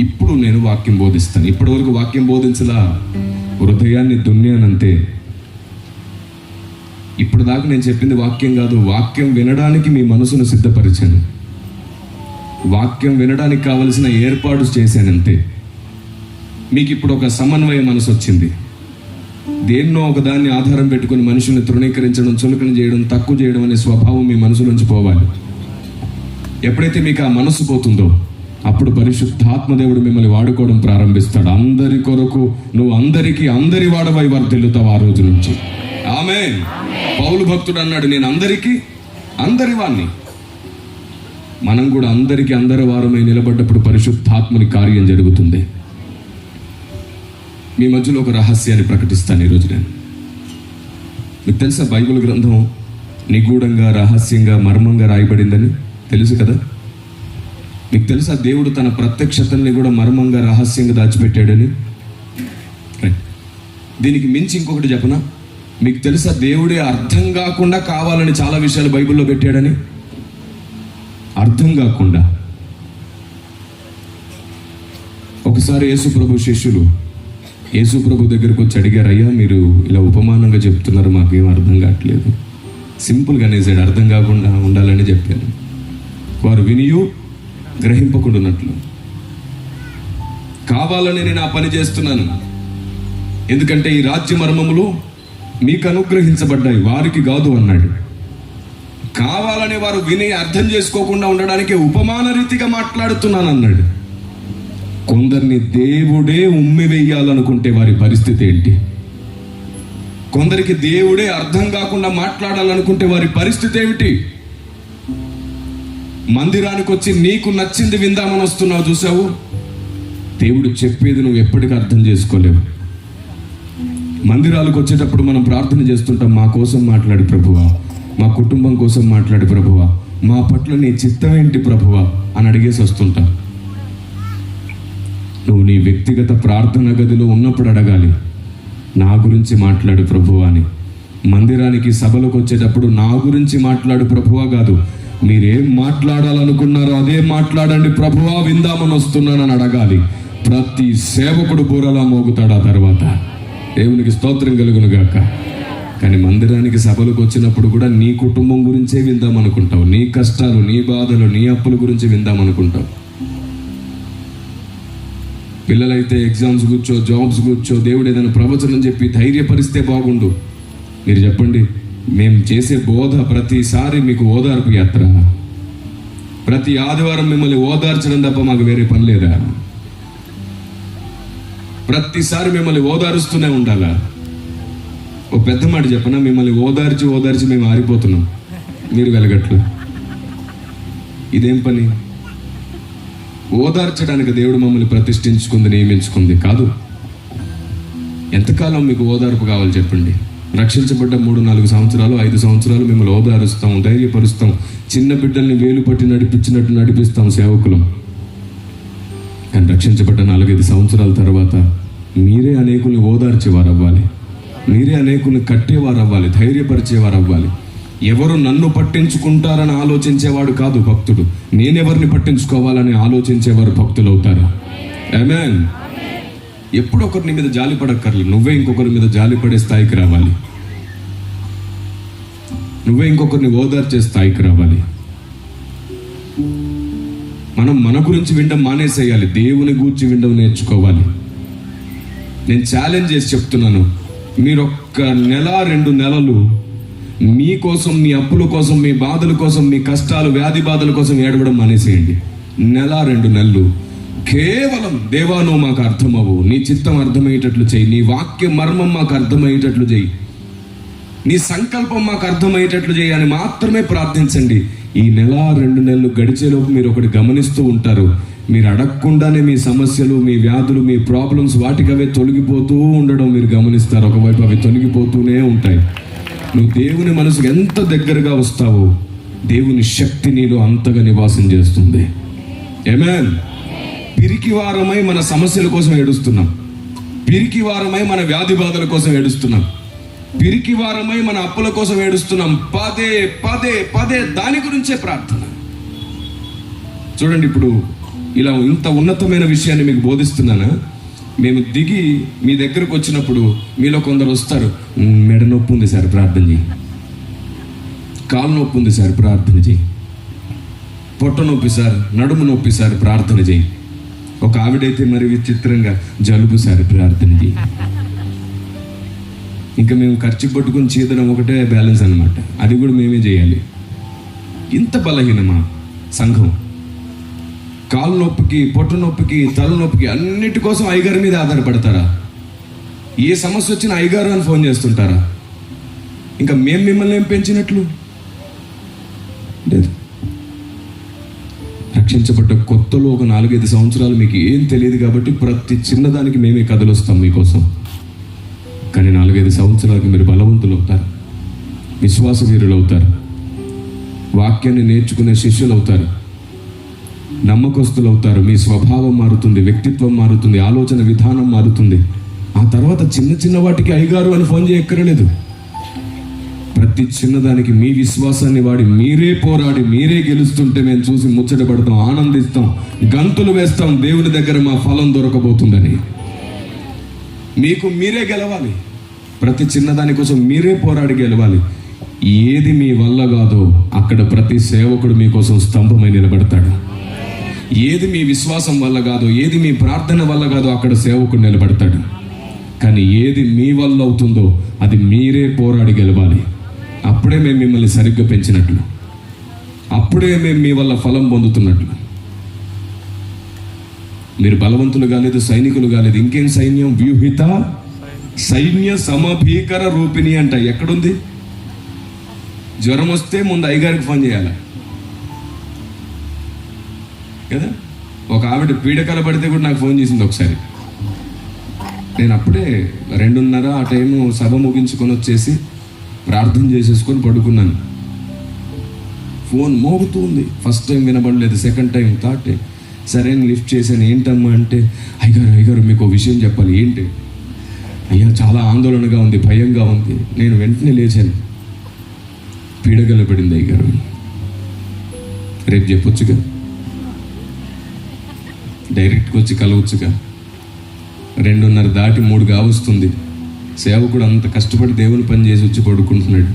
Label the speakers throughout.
Speaker 1: ఇప్పుడు నేను వాక్యం బోధిస్తాను. ఇప్పటి వరకు వాక్యం బోధించలా, హృదయాన్ని దున్యానంతే. ఇప్పుడు దాకా నేను చెప్పింది వాక్యం కాదు, వాక్యం వినడానికి మీ మనసును సిద్ధపరిచాను, వాక్యం వినడానికి కావలసిన ఏర్పాటు చేశానంతే. మీకు ఇప్పుడు ఒక సమన్వయ మనసు వచ్చింది. దేన్నో ఒక దాన్ని ఆధారం పెట్టుకుని మనుషుల్ని తృణీకరించడం, చులకన చేయడం, తక్కువ చేయడం అనే స్వభావం మీ మనసులోంచి పోవాలి. ఎప్పుడైతే మీకు ఆ మనసు పోతుందో అప్పుడు పరిశుద్ధాత్మదేవుడు మిమ్మల్ని వాడుకోవడం ప్రారంభిస్తాడు. అందరి కొరకు నువ్వు అందరి వాడవై వర్ధిల్లుతావు ఆ రోజు నుంచి. ఆమేన్. పౌలు భక్తుడు అన్నాడు, నేను అందరి వాణ్ణి. మనం కూడా అందరి వారమై నిలబడ్డప్పుడు పరిశుద్ధాత్మని కార్యం జరుగుతుంది. మీ మధ్యలో ఒక రహస్యాన్ని ప్రకటిస్తాను ఈరోజు నేను. మీకు తెలుసా బైబిల్ గ్రంథం నిగూఢంగా, రహస్యంగా, మర్మంగా రాయబడిందని తెలుసు కదా? మీకు తెలుసా దేవుడు తన ప్రత్యక్షతల్ని కూడా మర్మంగా, రహస్యంగా దాచిపెట్టాడని? దీనికి మించి ఇంకొకటి చెప్పనా? మీకు తెలుసా దేవుడే అర్థం కాకుండా కావాలని చాలా విషయాలు బైబిల్లో పెట్టాడని? అర్థం కాకుండా. ఒకసారి యేసుప్రభు శిష్యులు యేసుప్రభు దగ్గరకు వచ్చి అడిగారు, అయ్యా మీరు ఇలా ఉపమానంగా చెప్తున్నారు, మాకేం అర్థం కావట్లేదు. సింపుల్గా అనేసాడు, అర్థం కాకుండా ఉండాలని చెప్పాను. వారు వినియు గ్రహింపకుండాన్నట్లు. కావాలని నేను ఆ పని చేస్తున్నాను, ఎందుకంటే ఈ రాజ్య మర్మములు మీకు అనుగ్రహించబడ్డాయి, వారికి కాదు అన్నాడు. కావాలని వారు విని అర్థం చేసుకోకుండా ఉండడానికి ఉపమాన రీతిగా మాట్లాడుతున్నాను అన్నాడు. కొందరిని దేవుడే ఉమ్మి వేయాలనుకుంటే వారి పరిస్థితి ఏంటి? కొందరికి దేవుడే అర్థం కాకుండా మాట్లాడాలనుకుంటే వారి పరిస్థితి ఏమిటి? మందిరానికి వచ్చి నీకు నచ్చింది విందామని వస్తున్నావు, చూసావు? దేవుడు చెప్పేది నువ్వు ఎప్పటికీ అర్థం చేసుకోలేవు. మందిరాలకు వచ్చేటప్పుడు మనం ప్రార్థన చేస్తుంటాం, మా కోసం మాట్లాడు ప్రభువా, మా కుటుంబం కోసం మాట్లాడు ప్రభువా, మా పట్ల నీ చిత్తం ఏంటి ప్రభువా అని అడిగేసి వస్తుంటాం. నువ్వు నీ వ్యక్తిగత ప్రార్థన గదిలో ఉన్నప్పుడు అడగాలి, నా గురించి మాట్లాడు ప్రభువా అని. మందిరానికి, సభలకు వచ్చేటప్పుడు నా గురించి మాట్లాడు ప్రభువా కాదు, మీరేం మాట్లాడాలనుకున్నారో అదే మాట్లాడండి ప్రభువా, విందామని వస్తున్నానని అడగాలి. ప్రతి సేవకుడు బూరలా మోగుతాడు ఆ తర్వాత. దేవునికి స్తోత్రం కలుగును గాక. కానీ మందిరానికి, సభలకు వచ్చినప్పుడు కూడా నీ కుటుంబం గురించే విందామనుకుంటావు, నీ కష్టాలు, నీ బాధలు, నీ అప్పుల గురించి విందామనుకుంటావు. పిల్లలైతే ఎగ్జామ్స్ కూర్చో, జాబ్స్ కూర్చో, దేవుడు ఏదైనా ప్రవచనం చెప్పి ధైర్యపరిస్తే బాగుండు. మీరు చెప్పండి, మేము చేసే బోధ ప్రతిసారి మీకు ఓదార్పు యాత్ర. ప్రతి ఆదివారం మిమ్మల్ని ఓదార్చడం తప్ప మాకు వేరే పని లేదా? ప్రతిసారి మిమ్మల్ని ఓదారుస్తూనే ఉండాలా? ఓ పెద్ద మాట చెప్పనా, మిమ్మల్ని ఓదార్చి మేము ఆరిపోతున్నాం, మీరు వెలగట్లు. ఇదేం పని? ఓదార్చడానికి దేవుడు మమ్మల్ని ప్రతిష్ఠించుకుంది, నియమించుకుంది కాదు. ఎంతకాలం మీకు ఓదార్పు కావాలి చెప్పండి? రక్షించబడ్డ 3-4 సంవత్సరాలు, 5 సంవత్సరాలు మిమ్మల్ని ఓదారుస్తాం, ధైర్యపరుస్తాం, చిన్న బిడ్డల్ని వేలు పట్టి నడిపించినట్టు నడిపిస్తాం సేవకులం. కానీ రక్షించబడ్డ 4-5 సంవత్సరాల తర్వాత మీరే అనేకుల్ని ఓదార్చేవారు అవ్వాలి, మీరే అనేకుల్ని కట్టేవారు అవ్వాలి, ధైర్యపరిచేవారు అవ్వాలి. ఎవరు నన్ను పట్టించుకుంటారని ఆలోచించేవాడు కాదు భక్తుడు, నేనెవరిని పట్టించుకోవాలని ఆలోచించేవారు భక్తులు అవుతారు. ఆమేన్. ఎప్పుడు ఒకరిని మీద జాలి పడక్కర్లేదు, నువ్వే ఇంకొకరి మీద జాలి పడే స్థాయికి రావాలి, నువ్వే ఇంకొకరిని ఓదార్చే స్థాయికి రావాలి. మనం మన గురించి వినడం మానేసేయాలి, దేవుని గూర్చి వినడం నేర్చుకోవాలి. నేను ఛాలెంజ్ చేసి చెప్తున్నాను, మీరు 1 నెల 2 నెలలు మీకోసం, మీ అప్పుల కోసం, మీ బాధల కోసం, మీ కష్టాలు, వ్యాధి బాధల కోసం ఏడవడం మానేసేయండి. 1 నెల 2 నెలలు కేవలం దేవా నువ్వు మాకు అర్థమవు, నీ చిత్తం అర్థమయ్యేటట్లు చేయి, నీ వాక్య మర్మం మాకు అర్థమయ్యేటట్లు చేయి, నీ సంకల్పం మాకు అర్థమయ్యేటట్లు చేయి అని మాత్రమే ప్రార్థించండి. ఈ 1 నెల 2 నెలలు గడిచేలోపు మీరు ఒకటి గమనిస్తూ ఉంటారు, మీరు అడగకుండానే మీ సమస్యలు, మీ వ్యాధులు, మీ ప్రాబ్లమ్స్ వాటికి అవే తొలగిపోతూ ఉండడం మీరు గమనిస్తారు. ఒకవైపు అవి తొలగిపోతూనే ఉంటాయి. నువ్వు దేవుని మనసుకు ఎంత దగ్గరగా వస్తావో దేవుని శక్తి నీలో అంతగా నివాసం చేస్తుంది. ఆమేన్. పిరికివారమై మన సమస్యల కోసం ఏడుస్తున్నాం, పిరికివారమై మన వ్యాధి బాధల కోసం ఏడుస్తున్నాం, పిరికివారమై మన అప్పుల కోసం ఏడుస్తున్నాం. పదే దాని గురించే ప్రార్థన. చూడండి, ఇప్పుడు ఇలా ఇంత ఉన్నతమైన విషయాన్ని మీకు బోధిస్తున్నానా? మేము దిగి మీ దగ్గరకు వచ్చినప్పుడు మీలో కొందరు వస్తారు, మెడ నొప్పి ఉంది సార్ ప్రార్థన చేయి, కాలు నొప్పి ఉంది సార్ ప్రార్థన చేయి, పొట్ట నొప్పి సార్, నడుము నొప్పి సార్ ప్రార్థన చేయి. ఒక ఆవిడైతే మరి విచిత్రంగా జలుబు సార్ ప్రార్థన చేయి. ఇంకా మేము ఖర్చు పట్టుకుని చీదడం ఒకటే బ్యాలెన్స్ అనమాట, అది కూడా మేమే చేయాలి. ఇంత బలహీనమా సంఘం? కాలు నొప్పికి, పొట్ట నొప్పికి, తల నొప్పికి అన్నిటి కోసం అయ్యగారి మీద ఆధారపడతారా? ఏ సమస్య వచ్చినా అయ్యగారు అని ఫోన్ చేస్తుంటారా? ఇంకా మేము మిమ్మల్ని ఏం పెంచినట్లు లేదు. రక్షించబడ్డ కొత్తలో ఒక 4-5 సంవత్సరాలు మీకు ఏం తెలియదు కాబట్టి ప్రతి చిన్నదానికి మేమే కథలొస్తాం మీకోసం. కానీ 4-5 సంవత్సరాలకి మీరు బలవంతులు అవుతారు, విశ్వాస వీరులు అవుతారు, వాక్యాన్ని నేర్చుకునే శిష్యులు అవుతారు, నమ్మకస్తులు అవుతారు. మీ స్వభావం మారుతుంది, వ్యక్తిత్వం మారుతుంది, ఆలోచన విధానం మారుతుంది. ఆ తర్వాత చిన్న చిన్న వాటికి అయ్యగారు అని ఫోన్ చేయక్కర్లేదు. ప్రతి చిన్నదానికి మీ విశ్వాసాన్ని వాడి మీరే పోరాడి మీరే గెలుస్తుంటే మేము చూసి ముచ్చటపడతాం, ఆనందిస్తాం, గంతులు వేస్తాం, దేవుని దగ్గర మా ఫలం దొరకబోతుందని. మీకు మీరే గెలవాలి. ప్రతి చిన్నదాని కోసం మీరే పోరాడి గెలవాలి. ఏది మీ వల్ల కాదో అక్కడ ప్రతి సేవకుడు మీకోసం స్తంభమై నిలబడతాడు. ఏది మీ విశ్వాసం వల్ల కాదో, ఏది మీ ప్రార్థన వల్ల కాదో అక్కడ సేవకుడు నిలబడతాడు. కానీ ఏది మీ వల్ల అవుతుందో అది మీరే పోరాడి గెలవాలి. అప్పుడే మేము మిమ్మల్ని సరిగ్గా పెంచినట్లు, అప్పుడే మేము మీ వల్ల ఫలం పొందుతున్నట్లు. మీరు బలవంతులు కాలేదు, సైనికులు కాలేదు. ఇంకేం సైన్యం? వ్యూహిత సైన్య సమభీకర రూపిణి అంట. ఎక్కడుంది? జ్వరం వస్తే ముందు అయ్యగారికి ఫోన్ చేయాలి కదా. ఒక ఆవిడ పీడకల పడితే కూడా నాకు ఫోన్ చేసింది ఒకసారి. నేను అప్పుడే 2:30 ఆ టైము సభ ముగించుకొని వచ్చేసి ప్రార్థన చేసేసుకొని పడుకున్నాను. ఫోన్ మోగుతూ ఉంది. ఫస్ట్ టైం వినబడలేదు, సెకండ్ టైం, థర్డ్ టైం. సరే లిఫ్ట్ చేశాను. ఏంటమ్మా అంటే, అయ్యగారు మీకు విషయం చెప్పాలి. ఏంటి? అయ్యా చాలా ఆందోళనగా ఉంది, భయంగా ఉంది. నేను వెంటనే లేచాను. పీడకల పడింది అయ్యగారు. రేపు చెప్పొచ్చుగా, డైరెక్ట్గా వచ్చి కలవచ్చుగా. 2:30 దాటి 3 కావస్తుంది. సేవకుడు అంత కష్టపడి దేవుని పని చేసి వచ్చి పడుకుంటున్నాడు.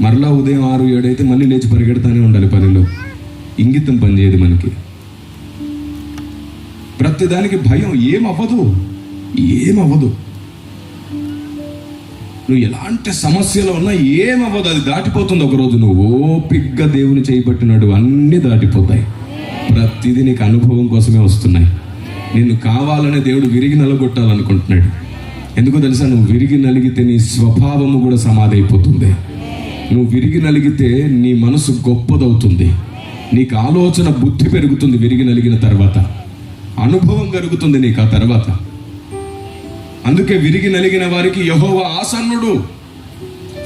Speaker 1: మరలా ఉదయం 6-7 అయితే మళ్ళీ లేచి పరిగెడతానే ఉండాలి పనిలో. ఇంగితం పని చేయదు మనకి. ప్రతిదానికి భయం. ఏమవ్వదు. నువ్వు ఎలాంటి సమస్యలో ఉన్నా ఏమవ్వదు, అది దాటిపోతుంది. ఒకరోజు నువ్వు ఓపిగ్గా దేవుని చేయబట్టినాడు, అన్నీ దాటిపోతాయి. ప్రతిదీ నీకు అనుభవం కోసమే వస్తున్నాయి. నిన్ను కావాలనే దేవుడు విరిగి నలగొట్టాలనుకుంటున్నాడు. ఎందుకో తెలుసా? నువ్వు విరిగి నలిగితే నీ స్వభావము కూడా సమాధి అయిపోతుంది. నువ్వు విరిగి నలిగితే నీ మనసు గొప్పదవుతుంది, నీకు ఆలోచన బుద్ధి పెరుగుతుంది. విరిగి నలిగిన తర్వాత అనుభవం కలుగుతుంది నీకు ఆ తర్వాత. అందుకే విరిగి నలిగిన వారికి యెహోవా ఆసన్నుడు.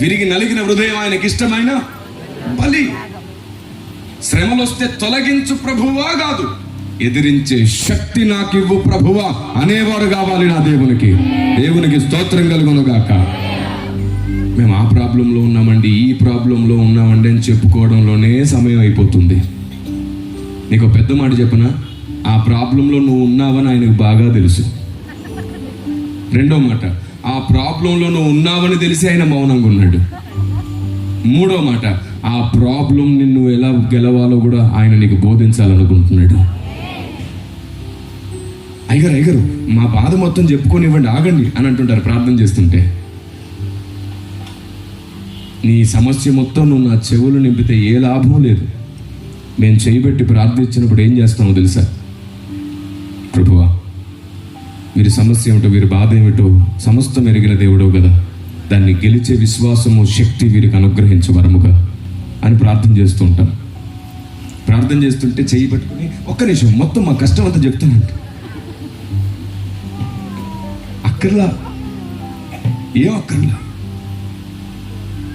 Speaker 1: విరిగి నలిగిన హృదయం ఆయనకి ఇష్టమైన బలి. శ్రమలు వస్తే తొలగించు ప్రభువా కాదు, ఎదిరించే శక్తి నాకివ్వు ప్రభువా అనేవారు కావాలి నా దేవునికి. దేవునికి స్తోత్రం కలుగునుగాక. మేము ఆ ప్రాబ్లంలో ఉన్నామండి, ఈ ప్రాబ్లంలో ఉన్నామండి అని చెప్పుకోవడంలోనే సమయం అయిపోతుంది. నీకు పెద్ద మాట చెప్పనా? ఆ ప్రాబ్లంలో నువ్వు ఉన్నావని ఆయనకు బాగా తెలుసు. రెండో మాట, ఆ ప్రాబ్లంలో నువ్వు ఉన్నావని తెలిసి ఆయన మౌనంగా ఉన్నాడు. మూడో మాట, ఆ ప్రాబ్లం నిన్ను ఎలా గెలవాలో కూడా ఆయన నీకు బోధించాలనుకుంటున్నాడు. అయ్యగారు మా బాధ మొత్తం చెప్పుకోనివ్వండి, ఆగండి అని అంటుంటారు ప్రార్థన చేస్తుంటే. నీ సమస్య మొత్తం నువ్వు నా చెవులు నింపితే ఏ లాభం లేదు. మేము చేయబెట్టి ప్రార్థించినప్పుడు ఏం చేస్తామో తెలుసా? ప్రభువా, వీరి సమస్య ఏమిటో, వీరి బాధ ఏమిటో సమస్తం ఎరిగిన దేవుడో కదా, దాన్ని గెలిచే విశ్వాసము, శక్తి వీరికి అనుగ్రహించు వరముగా అని ప్రార్థన చేస్తూ ఉంటాం. ప్రార్థన చేస్తుంటే చెయ్యి పట్టుకుని ఒక్క నిమిషం మొత్తం మా కష్టం అంతా చెప్తానంట. అక్కర్లా, ఏం అక్కర్లా.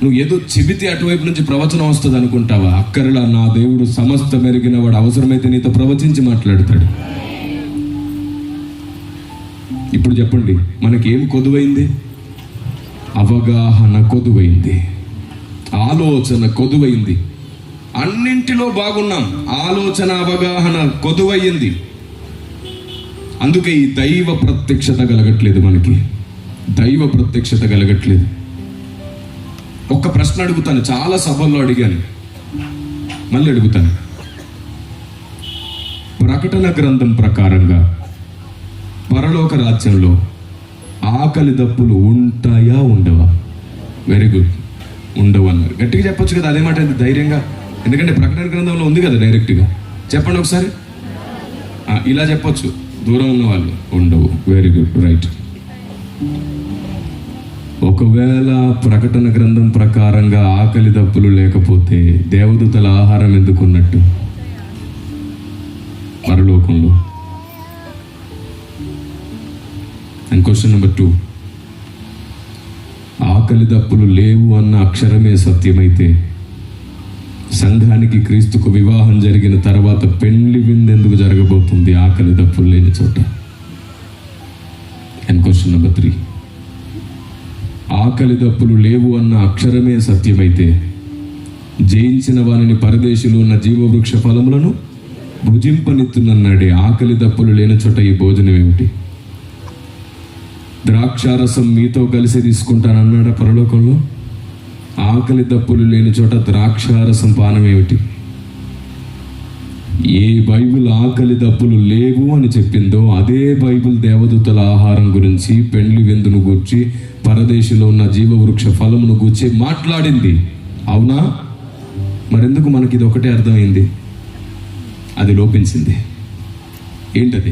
Speaker 1: నువ్వు ఏదో చెబితే అటువైపు నుంచి ప్రవచనం వస్తుంది అనుకుంటావా? అక్కర్లా. నా దేవుడు సమస్త మెరిగిన వాడు, అవసరమైతే నీతో ప్రవచించి మాట్లాడతాడు. ఇప్పుడు చెప్పండి, మనకేం కొదువైంది? అవగాహన కొదువైంది, ఆలోచన కొదువైంది. అన్నింటిలో బాగున్నాం, ఆలోచన అవగాహన కొదువయ్యింది. అందుకే ఈ దైవ ప్రత్యక్షత కలగట్లేదు, మనకి దైవ ప్రత్యక్షత కలగట్లేదు. ఒక్క ప్రశ్న అడుగుతాను, చాలా సభల్లో అడిగాను, మళ్ళీ అడుగుతాను. ప్రకటన గ్రంథం ప్రకారంగా పరలోక రాజ్యంలో ఆకలి దప్పులు ఉంటాయా ఉండవా? వెరీ గుడ్, ఉండవు అన్నారు. గట్టిగా చెప్పొచ్చు కదా, అదే మాట ధైర్యంగా, ఎందుకంటే ప్రకటన గ్రంథంలో ఉంది కదా డైరెక్ట్గా. చెప్పండి ఒకసారి, ఇలా చెప్పొచ్చు, దూరం ఉన్న వాళ్ళు. ఉండవు. Very good, right. ఒకవేళ ప్రకటన గ్రంథం ప్రకారంగా ఆకలి దప్పులు లేకపోతే దేవదూతల ఆహారం ఎందుకున్నట్టు పరలోకంలో? అండ్ క్వశ్చన్ నెంబర్ 2, ఆకలి దప్పులు లేవు అన్న అక్షరమే సత్యమైతే సంఘానికి క్రీస్తుకు వివాహం జరిగిన తర్వాత పెళ్లి విందు ఎందుకు జరగబోతుంది ఆకలి దప్పులు లేని చోట? అండ్ క్వశ్చన్ నెంబర్ 3, ఆకలి దప్పులు లేవు అన్న అక్షరమే సత్యమైతే జయించిన వారిని పరదేశులు ఉన్న జీవవృక్ష ఫలములను భుజింపనిత్తునన్నాడే, ఆకలి దప్పులు లేని చోట ఈ భోజనం ఏమిటి? ద్రాక్షారసం మీతో కలిసి తీసుకుంటానన్నాడా పరలోకంలో? ఆకలి దప్పులు లేని చోట ద్రాక్షారసం పానం ఏమిటి? ఏ బైబిల్ ఆకలి దప్పులు లేవు అని చెప్పిందో అదే బైబిల్ దేవదూతల ఆహారం గురించి, పెండ్లి విందును గూర్చి, పరదేశంలో ఉన్న జీవవృక్ష ఫలమును గూర్చి మాట్లాడింది. అవునా? మరెందుకు మనకి ఇది ఒకటే అర్థమైంది? అది లోపించింది. ఏంటది?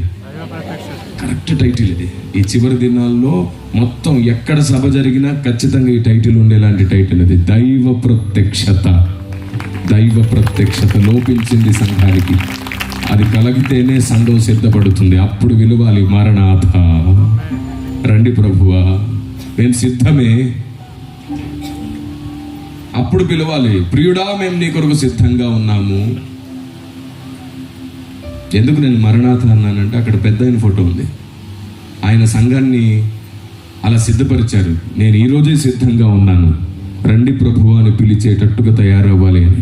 Speaker 1: కరెక్ట్ టైటిల్ ఇది. ఈ చివరి దినాల్లో మొత్తం ఎక్కడ సభ జరిగినా ఖచ్చితంగా ఈ టైటిల్ ఉండేలాంటి టైటిల్ అది. దైవ ప్రత్యక్షత. దైవ ప్రత్యక్షత లోపించింది సంఘానికి. అది కలిగితేనే సంఘం సిద్ధపడుతుంది. అప్పుడు విలువాలి, మరణాథ, రండి ప్రభువా, మేము సిద్ధమే. అప్పుడు పిలవాలి, ప్రియుడా మేము నీ కొరకు సిద్ధంగా ఉన్నాము. ఎందుకు నేను మరణాథ అన్నానంటే అక్కడ పెద్ద ఆయన ఫోటో ఉంది. ఆయన సంఘాన్ని అలా సిద్ధపరిచారు. నేను ఈరోజే సిద్ధంగా ఉన్నాను, రండి ప్రభువా అని పిలిచేటట్టుగా తయారవ్వాలి అని.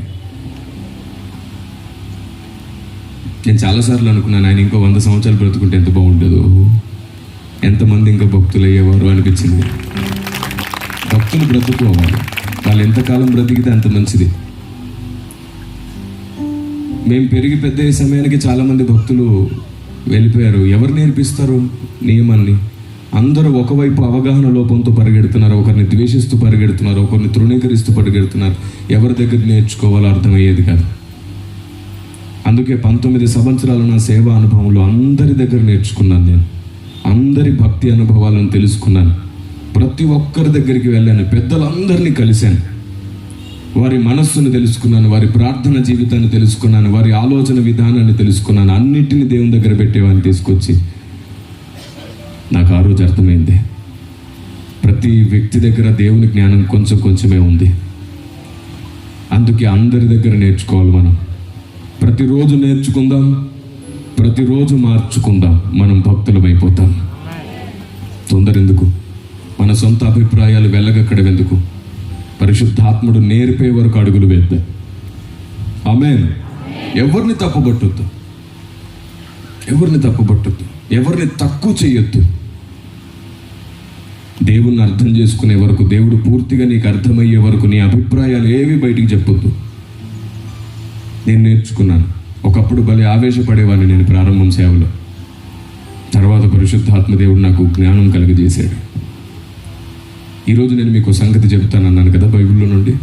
Speaker 1: నేను చాలాసార్లు అనుకున్నాను, ఆయన ఇంకో 100 సంవత్సరాలు బ్రతుకుంటే ఎంత బాగుంటుందో, ఎంతమంది ఇంకా భక్తులు అయ్యేవారు అనిపించింది. భక్తులు బ్రతుకోవాలి, వాళ్ళు ఎంతకాలం బ్రతికితే అంత మంచిది. మేము పెరిగి పెద్ద అయ్యే సమయానికి చాలామంది భక్తులు వెళ్ళిపోయారు. ఎవరు నేర్పిస్తారు నియమాన్ని? అందరూ ఒకవైపు అవగాహన లోపంతో పరిగెడుతున్నారు, ఒకరిని ద్వేషిస్తూ పరిగెడుతున్నారు, ఒకరిని తృణీకరిస్తూ పరిగెడుతున్నారు. ఎవరి దగ్గర నేర్చుకోవాలో అర్థమయ్యేది కాదు. అందుకే 19 సంవత్సరాలు నా సేవా అనుభవంలో అందరి దగ్గర నేర్చుకున్నాను. నేను అందరి భక్తి అనుభవాలను తెలుసుకున్నాను. ప్రతి ఒక్కరి దగ్గరికి వెళ్ళాను, పెద్దలందరినీ కలిశాను, వారి మనస్సును తెలుసుకున్నాను, వారి ప్రార్థన జీవితాన్ని తెలుసుకున్నాను, వారి ఆలోచన విధానాన్ని తెలుసుకున్నాను. అన్నిటిని దేవుని దగ్గర పెట్టేవాడిని తీసుకొచ్చి. నాకు ఆ రోజు అర్థమైంది, ప్రతి వ్యక్తి దగ్గర దేవుని జ్ఞానం కొంచెం కొంచెమే ఉంది. అందుకే అందరి దగ్గర నేర్చుకోవాలి. మనం ప్రతిరోజు నేర్చుకుందాం, ప్రతిరోజు మార్చుకుందాం, మనం భక్తులమైపోతాం. తొందర ఎందుకు? మన సొంత అభిప్రాయాలు వెళ్ళగక్కడం ఎందుకు? పరిశుద్ధాత్ముడు నేర్పే వరకు అడుగులు వేద్దాం. ఆమేన్. ఎవరిని తప్పుపట్టొద్దు, ఎవరిని తప్పుపట్టొద్దు, ఎవరిని తక్కువ చేయొద్దు. దేవుణ్ణి అర్థం చేసుకునే వరకు, దేవుడు పూర్తిగా నీకు అర్థమయ్యే వరకు నీ అభిప్రాయాలు ఏవి బయటికి చెప్పొద్దు. నేను నేర్చుకున్నాను. ఒకప్పుడు భలే ఆవేశపడేవాడిని నేను ప్రారంభం సేవలో. తర్వాత పరిశుద్ధాత్మ దేవుడు నాకు జ్ఞానం కలుగజేశాడు. ఈరోజు నేను మీకు సంగతి చెబుతాను అన్నాను కదా బైబిల్లో నుండి.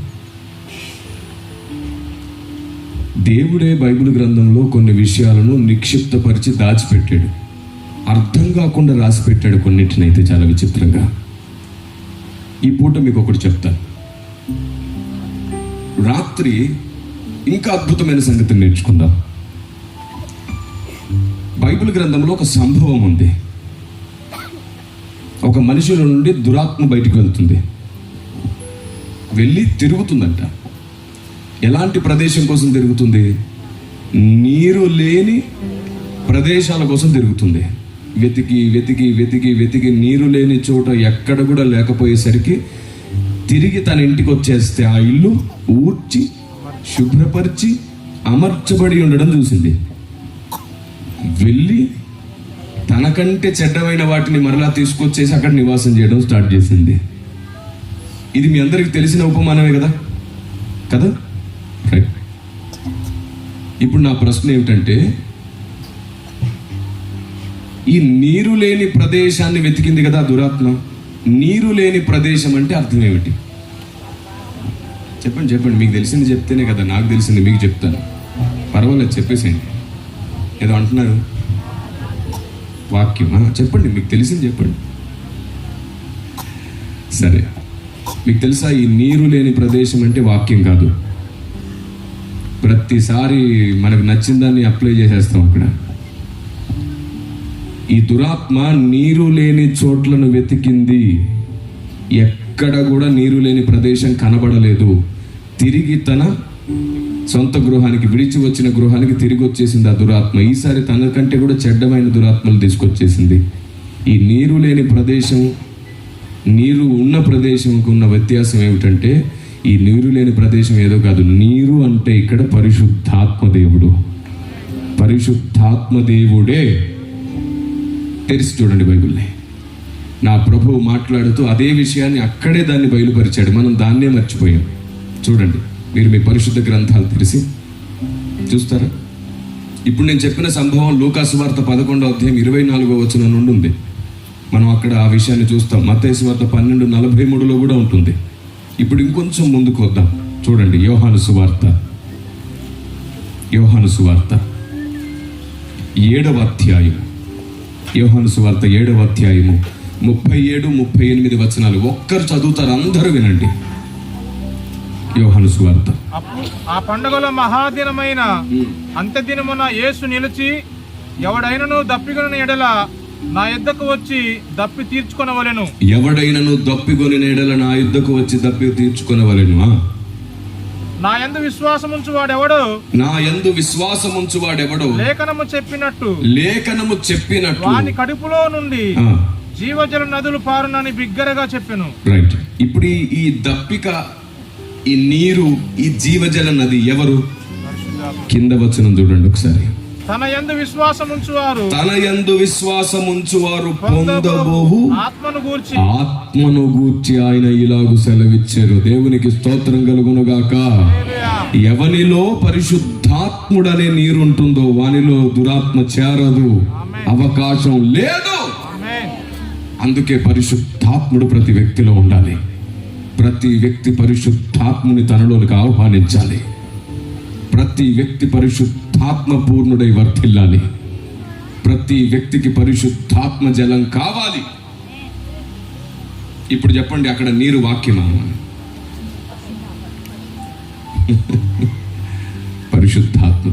Speaker 1: దేవుడే బైబిల్ గ్రంథంలో కొన్ని విషయాలను నిక్షిప్తపరిచి దాచిపెట్టాడు. అర్థం కాకుండా రాసి పెట్టాడు కొన్నిటినైతే చాలా విచిత్రంగా. ఈ పూట మీకు ఒకటి చెప్తాను. రాత్రి ఇంకా అద్భుతమైన సంగతిని నేర్చుకుందాం. బైబిల్ గ్రంథంలో ఒక సంభవం ఉంది. ఒక మనిషిలో నుండి దురాత్మ బయటికి వెళ్తుంది, వెళ్ళి తిరుగుతుందంట. ఎలాంటి ప్రదేశం కోసం తిరుగుతుంది? నీరు లేని ప్రదేశాల కోసం తిరుగుతుంది. వెతికి వెతికి వెతికి వెతికి నీరు లేని చోట ఎక్కడ కూడా లేకపోయేసరికి తిరిగి తన ఇంటికి వచ్చేస్తే ఆ ఇల్లు ఊడ్చి శుభ్రపరిచి అమర్చబడి ఉండడం చూసింది. వెళ్ళి తనకంటే చెడ్డమైన వాటిని మరలా తీసుకొచ్చేసి అక్కడ నివాసం చేయడం స్టార్ట్ చేసింది. ఇది మీ అందరికి తెలిసిన ఉపమానమే కదా కదా రైట్. ఇప్పుడు నా ప్రశ్న ఏమిటంటే, ఈ నీరు లేని ప్రదేశాన్ని వెతికింది కదా దురాత్మ. నీరు లేని ప్రదేశం అంటే అర్థం ఏమిటి? చెప్పండి చెప్పండి. మీకు తెలిసింది చెప్తేనే కదా నాకు తెలిసింది మీకు చెప్తాను. పర్వాలేదు చెప్పేసేయండి. ఏదో అంటున్నారు వాక్యం. చెప్పండి, మీకు తెలిసింది చెప్పండి. సరే, మీకు తెలుసా ఈ నీరు లేని ప్రదేశం అంటే వాక్యం కాదు. ప్రతిసారి మనకు నచ్చిన దాన్ని అప్లై చేసేస్తాం అక్కడ. ఈ దురాత్మ నీరు లేని చోట్లను వెతికింది. ఎక్కడ కూడా నీరు లేని ప్రదేశం కనబడలేదు. తిరిగి తన సొంత గృహానికి, విడిచి వచ్చిన గృహానికి తిరిగి వచ్చేసింది ఆ దురాత్మ. ఈసారి తనకంటే కూడా చెడ్డమైన దురాత్మలు తీసుకొచ్చేసింది. ఈ నీరు లేని ప్రదేశం, నీరు ఉన్న ప్రదేశంకు ఉన్న వ్యత్యాసం ఏమిటంటే, ఈ నీరు లేని ప్రదేశం ఏదో కాదు. నీరు అంటే ఇక్కడ పరిశుద్ధాత్మ దేవుడు. పరిశుద్ధాత్మ దేవుడే. తెరిచి చూడండి బైబిల్ని. నా ప్రభువు మాట్లాడుతూ అదే విషయాన్ని అక్కడే దాన్ని బయలుపరిచాడు. మనం దాన్నే మర్చిపోయాం. చూడండి, మీరు మీ పరిశుద్ధ గ్రంథాలు తెరిచి చూస్తారా? ఇప్పుడు నేను చెప్పిన సంభవం లూకా సువార్త 11వ అధ్యాయం 24వ వచనం నుండి ఉంది. మనం అక్కడ ఆ విషయాన్ని చూస్తాం. మత్తయి సువార్త 12:43లో కూడా ఉంటుంది. ఇప్పుడు ఇంకొంచెం ముందుకు వద్దాం. చూడండి, యోహాను సువార్త 7వ అధ్యాయం. యోహాను సువార్త 7వ అధ్యాయము 37-38 వచనాలు. ఒక్కరు చదువుతారు, అందరూ వినండి. యోహాను సువార్త.
Speaker 2: ఆ పండుగలో మహాదినమైన అంత్యదినమున యేసు నిలిచి, ఎవడైనను దప్పికొనిన ఎడల నా యుద్ధకు వచ్చి దప్పి తీర్చుకొనవలెను.
Speaker 1: ఎవడైనను దప్పికొనిన ఎడల నా యుద్ధకు వచ్చి దప్పి తీర్చుకొనవలెను.
Speaker 2: నా యందు విశ్వాసముంచు వాడెవడో,
Speaker 1: నా యందు విశ్వాసముంచు వాడెవడో
Speaker 2: లేఖనము చెప్పినట్టు వాని కడుపులో నుండి జీవజల నదులు పారునని బిగ్గరగా చెప్పెను.
Speaker 1: రైట్. ఇప్పుడు ఈ దప్పిక, ఈ నీరు, ఈ జీవజల నది ఎవరు? కింద వచనం చూడండి ఒకసారి.
Speaker 2: తన యందు విశ్వాసముంచువారు పొందబోహు ఆత్మను గూర్చి ఆయన ఇలాగు సెలవిచ్చారు. దేవునికి స్తోత్రం కలుగునుగాక. ఎవనిలో పరిశుద్ధాత్ముడనే నీరుంటుందో వానిలో దురాత్మ చేరదు, అవకాశం లేదు. అందుకే పరిశుద్ధాత్ముడు ప్రతి వ్యక్తిలో ఉండాలి. ప్రతి వ్యక్తి పరిశుద్ధాత్ముని తనలోనికి ఆహ్వానించాలి. ప్రతి వ్యక్తి పరిశుద్ధాత్మ పూర్ణుడై వర్ధిల్లాలి. ప్రతి వ్యక్తికి పరిశుద్ధాత్మ జలం కావాలి. ఇప్పుడు చెప్పండి, అక్కడ నీరు వాక్యమా? పరిశుద్ధాత్మ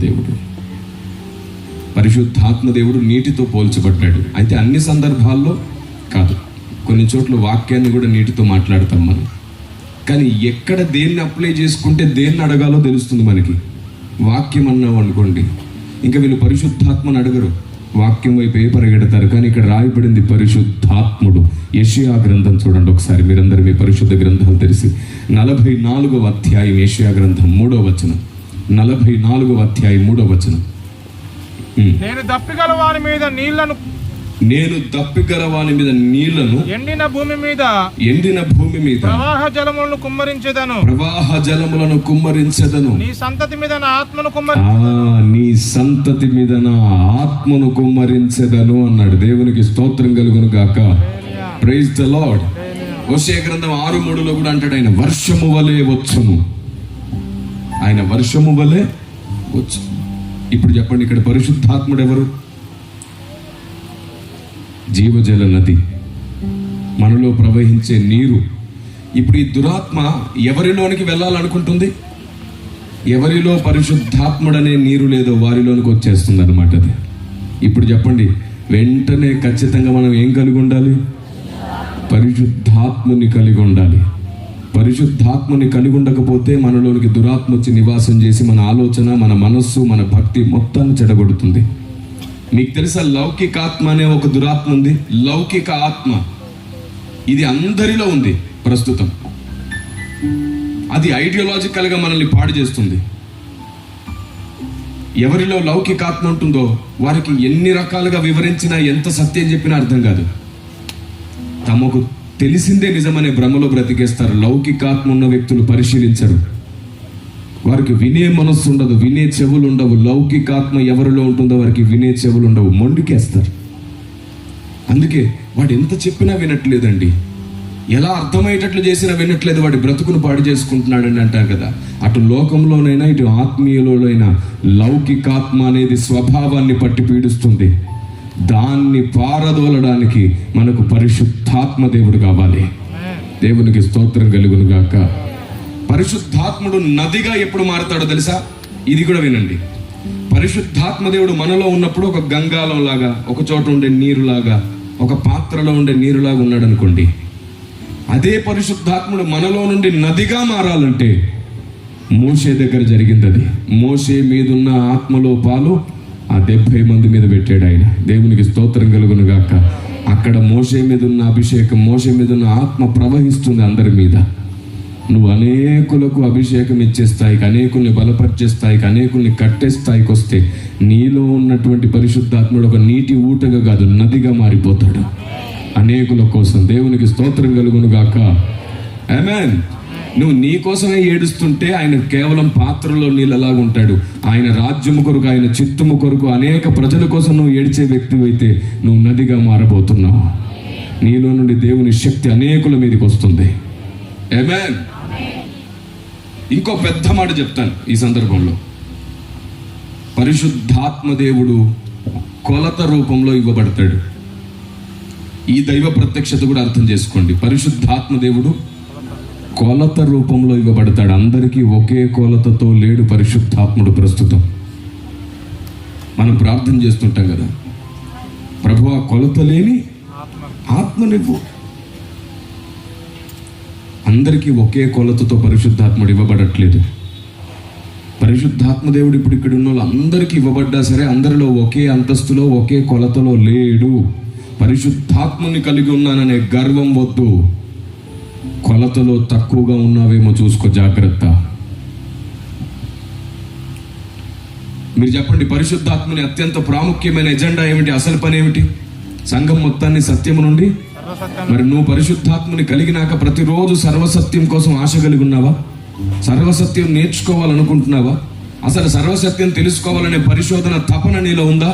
Speaker 2: దేవుడు నీటితో పోల్చబడ్డాడు. అయితే అన్ని సందర్భాల్లో కాదు, కొన్ని చోట్ల వాక్యాన్ని కూడా నీటితో మాట్లాడతాం మనం. కానీ ఎక్కడ దేన్ని అప్లై చేసుకుంటే దేన్ని అడగాలో తెలుస్తుంది మనకి. వాక్యం అన్నావు అనుకోండి, ఇంకా వీళ్ళు పరిశుద్ధాత్మను అడగరు, వాక్యం వైపు పరిగెడతారు. కానీ ఇక్కడ రాయబడింది పరిశుద్ధాత్ముడు. యెషయా గ్రంథం చూడండి ఒకసారి. మీరందరూ మీ పరిశుద్ధ గ్రంథాలు తెలిసి 44వ అధ్యాయం యెషయా గ్రంథం 3వ వచనం. 44వ అధ్యాయం 3వ వచనం. నేను దప్పిగల వాని మీద నీళ్లను ఎండిన భూమి మీద ప్రవాహ జలములను కుమ్మరించెదను. నీ సంతతి మీద నా ఆత్మను కుమ్మరించెదను అన్నాడు. దేవునికి స్తోత్రం కలుగును గాక. Praise the lord. హోషేయ గ్రంథం 6:3లో కూడా అంటాడు, ఆయన వర్షము వలె వచ్చును. ఆయన వర్షము వలె వచ్చు. ఇప్పుడు చెప్పండి, ఇక్కడ పరిశుద్ధాత్ముడు ఎవరు? జీవజల నది, మనలో ప్రవహించే నీరు. ఇప్పుడు ఈ దురాత్మ ఎవరిలోనికి వెళ్ళాలనుకుంటుంది? ఎవరిలో పరిశుద్ధాత్ముడనే నీరు లేదో వారిలోనికి వచ్చేస్తుంది అన్నమాట అది. ఇప్పుడు చెప్పండి, వెంటనే ఖచ్చితంగా మనం ఏం కలిగి ఉండాలి? పరిశుద్ధాత్మని కలిగి ఉండాలి. పరిశుద్ధాత్మని కలిగి ఉండకపోతే మనలోనికి దురాత్మ వచ్చి నివాసం చేసి మన ఆలోచన, మన మనస్సు, మన భక్తి మొత్తాన్ని చెడగొడుతుంది. మీకు తెలుసా, లౌకిక ఆత్మ అనే ఒక దురాత్మ ఉంది. లౌకిక ఆత్మ ఇది అందరిలో ఉంది ప్రస్తుతం. అది ఐడియాలజికల్గా మనల్ని పాడు చేస్తుంది.
Speaker 1: ఎవరిలో లౌకికాత్మ ఉంటుందో వారికి ఎన్ని రకాలుగా వివరించినా, ఎంత సత్యం చెప్పినా అర్థం కాదు. తమకు తెలిసిందే నిజమనే భ్రమలో బ్రతికేస్తారు. లౌకికాత్మ ఉన్న వ్యక్తులు పరిశీలించరు. వారికి వినే మనస్సు ఉండదు, వినే చెవులు ఉండవు. లౌకికాత్మ ఎవరిలో ఉంటుందో వారికి వినే చెవులు ఉండవు, మొండికేస్తారు. అందుకే వాడు ఎంత చెప్పినా వినట్లేదండి. ఎలా అర్థమయ్యేటట్లు చేసినా వినట్లేదు, వాడి బ్రతుకును పాడు చేసుకుంటున్నాడని అంటారు కదా. అటు లోకంలోనైనా ఇటు ఆత్మీయులైనా లౌకికాత్మ అనేది స్వభావాన్ని పట్టి పీడిస్తుంది. దాన్ని పారదోలడానికి మనకు పరిశుద్ధాత్మ దేవుడు కావాలి. దేవునికి స్తోత్రం కలుగును గాక. పరిశుద్ధాత్ముడు నదిగా ఎప్పుడు మారుతాడో తెలుసా? ఇది కూడా వినండి. పరిశుద్ధాత్మ దేవుడు మనలో ఉన్నప్పుడు ఒక గంగాలం లాగా, ఒక చోట ఉండే నీరులాగా, ఒక పాత్రలో ఉండే నీరులాగా ఉన్నాడు అనుకోండి. అదే పరిశుద్ధాత్ముడు మనలో నుండి నదిగా మారాలంటే మోషే దగ్గర జరిగింది అది. మోషే మీదున్న ఆత్మలో పాలు ఆ 70 మంది మీద పెట్టాడు ఆయన. దేవునికి స్తోత్రం కలుగును గాక. అక్కడ మోషే మీద ఉన్న అభిషేకం, మోషే మీద ఉన్న ఆత్మ ప్రవహిస్తుంది అందరి మీద. నువ్వు అనేకులకు అభిషేకం ఇచ్చే స్థాయికి, అనేకుల్ని బలపరిచే స్థాయికి, అనేకుల్ని కట్టే స్థాయికి వస్తే నీలో ఉన్నటువంటి పరిశుద్ధాత్ముడు ఒక నీటి ఊటగా కాదు, నదిగా మారిపోతాడు అనేకుల కోసం. దేవునికి స్తోత్రం కలుగును గాక. ఆమేన్. నువ్వు నీ కోసమే ఏడుస్తుంటే ఆయన కేవలం పాత్రలో నీళ్ళలాగా ఉంటాడు. ఆయన రాజ్యము కొరకు, ఆయన చిత్తము కొరకు, అనేక ప్రజల కోసం నువ్వు ఏడ్చే వ్యక్తి అయితే నువ్వు నదిగా మారబోతున్నావు. నీలో నుండి దేవుని శక్తి అనేకుల మీదకి వస్తుంది. ఆమేన్. ఇంకో పెద్ద మాట చెప్తాను ఈ సందర్భంలో. పరిశుద్ధాత్మ దేవుడు కొలత రూపంలో ఇవ్వబడతాడు. ఈ దైవ ప్రత్యక్షత కూడా అర్థం చేసుకోండి. పరిశుద్ధాత్మ దేవుడు కొలత రూపంలో ఇవ్వబడతాడు. అందరికీ ఒకే కొలతతో లేడు పరిశుద్ధాత్ముడు. ప్రస్తుతం మనం ప్రార్థన చేస్తుంటాం కదా, ప్రభువా కొలత లేని ఆత్మనివ్వు. అందరికీ ఒకే కొలతతో పరిశుద్ధాత్ముడు ఇవ్వబడట్లేదు. పరిశుద్ధాత్మ దేవుడు ఇప్పుడు ఇక్కడ ఉన్న వాళ్ళందరికీ ఇవ్వబడ్డా సరే అందరిలో ఒకే అంతస్తులో, ఒకే కొలతలో లేడు. పరిశుద్ధాత్మని కలిగి ఉన్నాననే గర్వం వద్దు. కొలతలో తక్కువగా ఉన్నావేమో చూసుకో, జాగ్రత్త. మీరు చెప్పండి, పరిశుద్ధాత్మని అత్యంత ప్రాముఖ్యమైన ఎజెండా ఏమిటి? అసలు పని ఏమిటి? సంఘం మొత్తాన్ని సత్యము నుండి. మరి నువ్వు పరిశుద్ధాత్మని కలిగినాక ప్రతిరోజు సర్వసత్యం కోసం ఆశ కలిగి ఉన్నావా? సర్వసత్యం నేర్చుకోవాలనుకుంటున్నావా? అసలు సర్వసత్యం తెలుసుకోవాలనే పరిశోధన తపన నీలో ఉందా?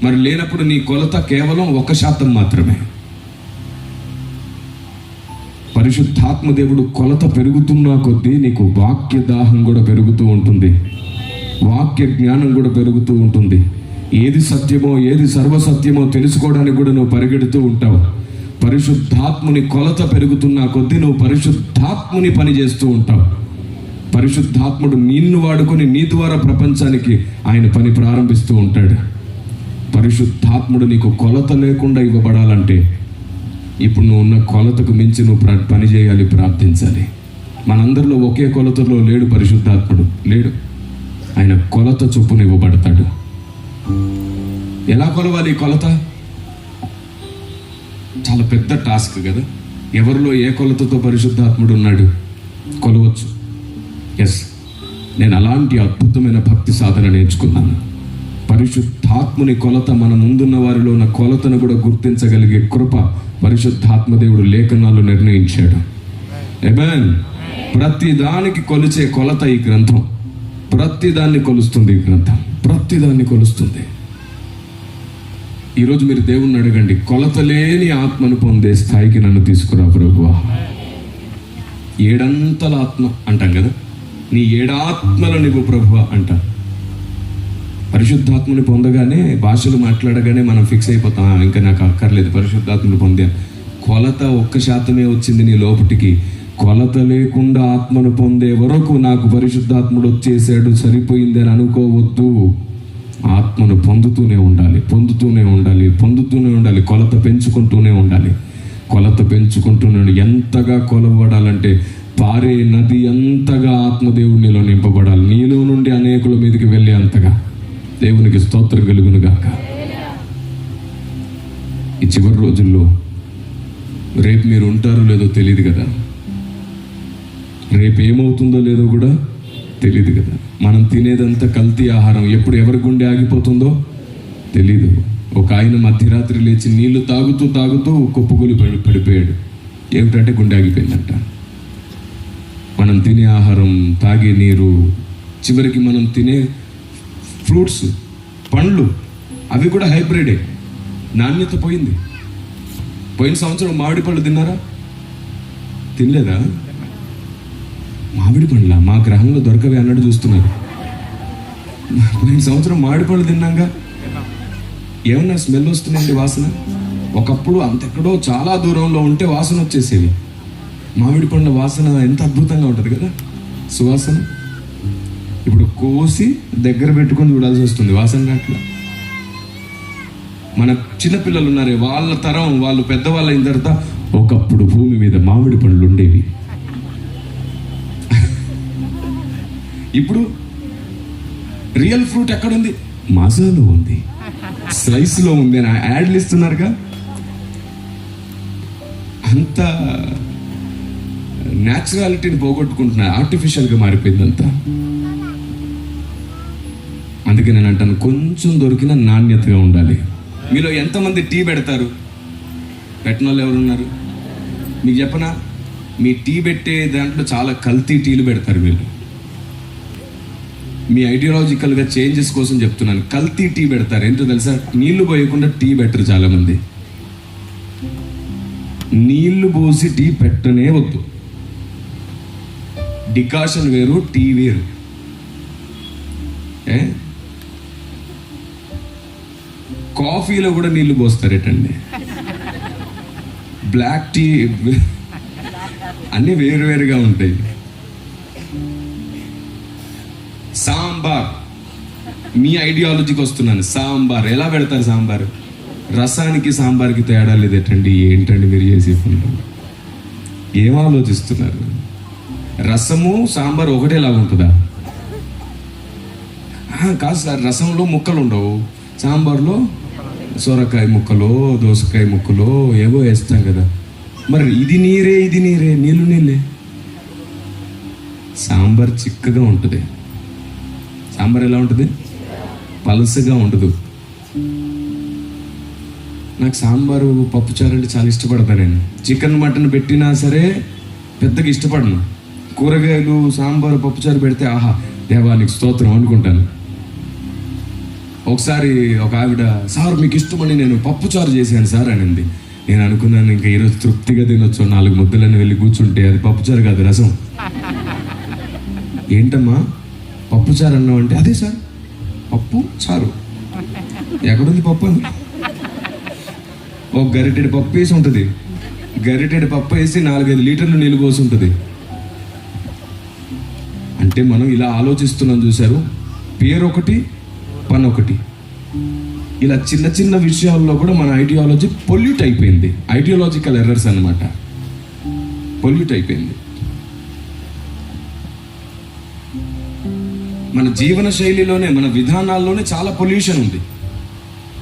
Speaker 1: మరి లేనప్పుడు నీ కొలత కేవలం 1% మాత్రమే. పరిశుద్ధాత్మ దేవుడు కొలత పెరుగుతున్నా కొద్దీ నీకు వాక్య దాహం కూడా పెరుగుతూ ఉంటుంది, వాక్య జ్ఞానం కూడా పెరుగుతూ ఉంటుంది. ఏది సత్యమో ఏది సర్వసత్యమో తెలుసుకోవడానికి కూడా నువ్వు పరిగెడుతూ ఉంటావు. పరిశుద్ధాత్ముని కొలత పెరుగుతున్నా కొద్దీ నువ్వు పరిశుద్ధాత్ముని పని చేస్తూ ఉంటావు. పరిశుద్ధాత్ముడు నిన్ను వాడుకొని నీ ద్వారా ప్రపంచానికి ఆయన పని ప్రారంభిస్తూ ఉంటాడు. పరిశుద్ధాత్ముడు నీకు కొలత లేకుండా ఇవ్వబడాలంటే ఇప్పుడు నువ్వు ఉన్న కొలతకు మించి నువ్వు పని చేయాలి, ప్రార్థించాలి. మనందరిలో ఒకే కొలతలో లేడు పరిశుద్ధాత్ముడు, లేడు. ఆయన కొలత చొప్పున ఇవ్వబడతాడు. ఎలా కొలవాలి ఈ కొలత? చాలా పెద్ద టాస్క్ కదా. ఎవరిలో ఏ కొలతతో పరిశుద్ధాత్ముడు ఉన్నాడు కొలవచ్చు. ఎస్, నేను అలాంటి అద్భుతమైన భక్తి సాధన నేర్చుకున్నాను. పరిశుద్ధాత్ముని కొలత, మన ముందున్న వారిలో ఉన్న కొలతను కూడా గుర్తించగలిగే కృప పరిశుద్ధాత్మ దేవుడు లేఖనాల్లో నిర్ణయించాడు. ఆమేన్. ప్రతి దానికి కొలిచే కొలత ఈ గ్రంథం. ప్రతి దాన్ని కొలుస్తుంది ఈ గ్రంథం, ప్రతి దాన్ని కొలుస్తుంది. ఈరోజు మీరు దేవుణ్ణి అడగండి, కొలత లేని ఆత్మను పొందే స్థాయికి నన్ను తీసుకురా ప్రభువా. 7 అంతల ఆత్మ అంటాం కదా, నీ 7 ఆత్మలు నీవు ప్రభువా అంటాం. పరిశుద్ధాత్మని పొందగానే, భాషలు మాట్లాడగానే మనం ఫిక్స్ అయిపోతాం, ఇంకా నాకు అక్కర్లేదు, పరిశుద్ధాత్మని పొందాను. కొలత 1% వచ్చింది నీ లోపటికి. కొలత లేకుండా ఆత్మను పొందే వరకు నాకు పరిశుద్ధాత్ముడు వచ్చేసాడు సరిపోయింది అని అనుకోవద్దు. ఆత్మను పొందుతూనే ఉండాలి, పొందుతూనే ఉండాలి, పొందుతూనే ఉండాలి. కొలత పెంచుకుంటూనే ఉండాలి, కొలత పెంచుకుంటూనే ఉండాలి. ఎంతగా కొలవడాలంటే పారే నది అంతగా ఆత్మదేవుడు నీలో నింపబడాలి, నీలో నుండి అనేకుల మీదకి వెళ్ళే అంతగా. దేవునికి స్తోత్రం కలుగును గాక. ఈ చివరి రోజుల్లో రేపు మీరు ఉంటారో లేదో తెలియదు కదా, రేపు ఏమవుతుందో లేదో కూడా తెలీదు కదా. మనం తినేదంతా కల్తీ ఆహారం. ఎప్పుడు ఎవరి గుండె ఆగిపోతుందో తెలీదు. ఒక ఆయన మధ్యరాత్రి లేచి నీళ్లు తాగుతూ తాగుతూ కుప్పకూలి పడిపోయాడు. ఏమిటంటే గుండె ఆగిపోయిందంట. మనం తినే ఆహారం, తాగే నీరు, చివరికి మనం తినే ఫ్రూట్స్, పండ్లు, అవి కూడా హైబ్రిడే. నాణ్యత పోయింది. పోయిన సంవత్సరం మామిడి పళ్ళు తిన్నారా? తినలేదా? మామిడి పండ్ల మా గ్రహంలో దొరకవే అన్నట్టు చూస్తున్నారు. పోయిన సంవత్సరం మామిడి పళ్ళు తిన్నాగా, ఏమన్నా స్మెల్ వస్తుందండి, వాసన. ఒకప్పుడు అంతెక్కడో చాలా దూరంలో ఉంటే వాసన వచ్చేసేవి. మామిడి పండ్ల వాసన ఎంత అద్భుతంగా ఉంటుంది కదా, సువాసన. ఇప్పుడు కోసి దగ్గర పెట్టుకొని చూడాల్సి వస్తుంది వాసన అట్లా. మన చిన్నపిల్లలు ఉన్నారే, వాళ్ళ తరం, వాళ్ళు పెద్దవాళ్ళు అయిన తర్వాత ఒకప్పుడు భూమి మీద మామిడి పండ్లు ఉండేవి. ఇప్పుడు రియల్ ఫ్రూట్ ఎక్కడుంది? మజాలో ఉంది, స్లైస్లో ఉంది అని యాడ్లు ఇస్తున్నారుగా. అంత న్యాచురాలిటీని పోగొట్టుకుంటున్నారు, ఆర్టిఫిషియల్గా మారిపోయిందంతా. అందుకే నేను అంటాను, కొంచెం దొరికిన నాణ్యతగా ఉండాలి. మీలో ఎంతమంది టీ పెడతారు? పెట్టిన వాళ్ళు ఎవరున్నారు? మీకు చెప్పనా, మీ టీ పెట్టే దాంట్లో చాలా కల్తీ టీలు పెడతారు వీళ్ళు. మీ ఐడియాలజికల్గా చేంజెస్ కోసం చెప్తున్నాను. కల్తీ టీ పెడతారు. ఏంటో తెలుసా? నీళ్లు పోయకుండా టీ పెట్టరు చాలామంది. నీళ్లు పోసి టీ పెట్టనే వద్దు. డికాషన్ వేరు, టీ వేరు. కాఫీలో కూడా నీళ్లు పోస్తారేటండి. బ్లాక్ టీ అన్నీ వేరువేరుగా ఉంటాయి. సాంబార్, మీ ఐడియాలజీకి వస్తున్నాను. సాంబార్ ఎలా పెడతారు? సాంబార్ రసానికి సాంబార్కి తేడా లేదేటండి. ఏంటండి మీరు చేసే పనులు? ఏం ఆలోచిస్తున్నారు? రసము సాంబార్ ఒకటేలాగా ఉంటుందా? కాదు సార్, రసంలో ముక్కలు ఉండవు, సాంబార్లో సొరకాయ ముక్కలో దోసకాయ ముక్కలో ఏవో వేస్తాం కదా. మరి ఇది నీరే, ఇది నీరే, నీళ్ళు నీళ్ళే. సాంబార్ చిక్కగా ఉంటుంది. సాంబార్ ఎలా ఉంటుంది? పలుసగా ఉండదు. నాకు సాంబారు పప్పుచారు అంటే చాలా ఇష్టపడతాను నేను. చికెన్ మటన్ పెట్టినా సరే పెద్దగా ఇష్టపడను. కూరగాయలు సాంబారు పప్పుచారు పెడితే ఆహా దేవానికి స్తోత్రం అనుకుంటాను. ఒకసారి ఒక ఆవిడ, సార్ మీకు ఇష్టమని నేను పప్పుచారు చేశాను సార్ అనింది. నేను అనుకున్నాను ఇంకా ఈరోజు తృప్తిగా తినొచ్చు, 4 ముద్దలని వెళ్ళి కూర్చుంటే. అది పప్పుచారు కాదు, రసం. ఏంటమ్మా పప్పుచారు అన్నావు అంటే, అదే సార్ పప్పు చారు. ఎక్కడుంది పప్పు అని? ఒక గరిటెడు పప్పు వేసి ఉంటుంది. గరిటెడు పప్పు వేసి 4-5 లీటర్లు నీళ్ళు పోసి ఉంటుంది. అంటే మనం ఇలా ఆలోచిస్తున్నాం చూశారు. పేరు ఒకటి, పని ఒకటి. ఇలా చిన్న చిన్న విషయాల్లో కూడా మన ఐడియాలజీ పొల్యూట్ అయిపోయింది. ఐడియాలజికల్ ఎర్రర్స్ అన్నమాట. పొల్యూట్ అయిపోయింది. మన జీవన శైలిలోనే, మన విధానాల్లోనే చాలా పొల్యూషన్ ఉంది.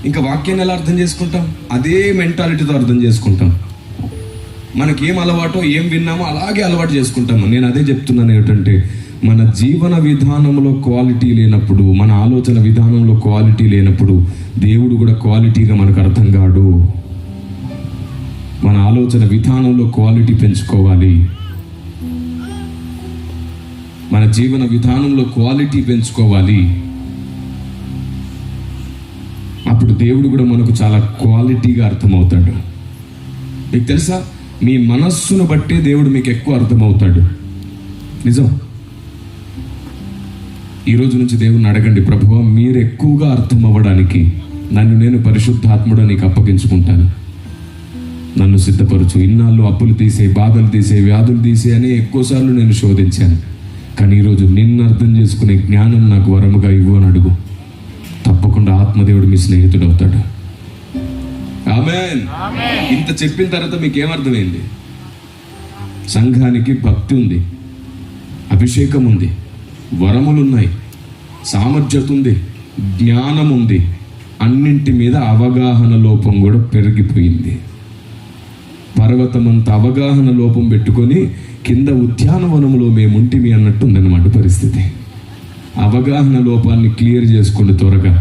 Speaker 1: ఇంకా వాక్యాన్ని ఎలా అర్థం చేసుకుంటాం? అదే మెంటాలిటీతో అర్థం చేసుకుంటాం. మనకేం అలవాటో, ఏం విన్నామో అలాగే అలవాటు చేసుకుంటాము. నేను అదే చెప్తున్నాను ఏమిటంటే, మన జీవన విధానంలో క్వాలిటీ లేనప్పుడు, మన ఆలోచన విధానంలో క్వాలిటీ లేనప్పుడు దేవుడు కూడా క్వాలిటీగా మనకు అర్థం కాడు. మన ఆలోచన విధానంలో క్వాలిటీ పెంచుకోవాలి. మన జీవన విధానంలో క్వాలిటీ పెంచుకోవాలి. అప్పుడు దేవుడు కూడా మనకు చాలా క్వాలిటీగా అర్థమవుతాడు. మీకు తెలుసా, మీ మనస్సును బట్టే దేవుడు మీకు ఎక్కువ అర్థమవుతాడు. నిజం. ఈ రోజు నుంచి దేవుని అడగండి, ప్రభువా మీరు ఎక్కువగా అర్థం అవ్వడానికి నన్ను నేను పరిశుద్ధాత్ముడు నీకు అప్పగించుకుంటాను. నన్ను సిద్ధపరచు. ఇన్నాళ్ళు అప్పులు తీసే, బాధలు తీసే, వ్యాధులు తీసే అని ఎక్కువసార్లు నేను శోధించాను. కానీ ఈరోజు నిన్ను అర్థం చేసుకునే జ్ఞానం నాకు వరముగా ఇవ్వు అని అడుగు. తప్పకుండా ఆత్మదేవుడు మీ స్నేహితుడు అవుతాడు. ఆమేన్. ఇంత చెప్పిన తర్వాత మీకు ఏమర్థమైంది? సంఘానికి భక్తి ఉంది, అభిషేకం ఉంది, వరములున్నాయి, సామర్థ్యత ఉంది, జ్ఞానం ఉంది. అన్నింటి మీద అవగాహన లోపం కూడా పెరిగిపోయింది. పర్వతమంత అవగాహన లోపం పెట్టుకొని కింద ఉద్యానవనంలో మేముంటిమి అన్నట్టు ఉందన్నమాట పరిస్థితి. అవగాహన లోపాన్ని క్లియర్ చేసుకోండి త్వరగా.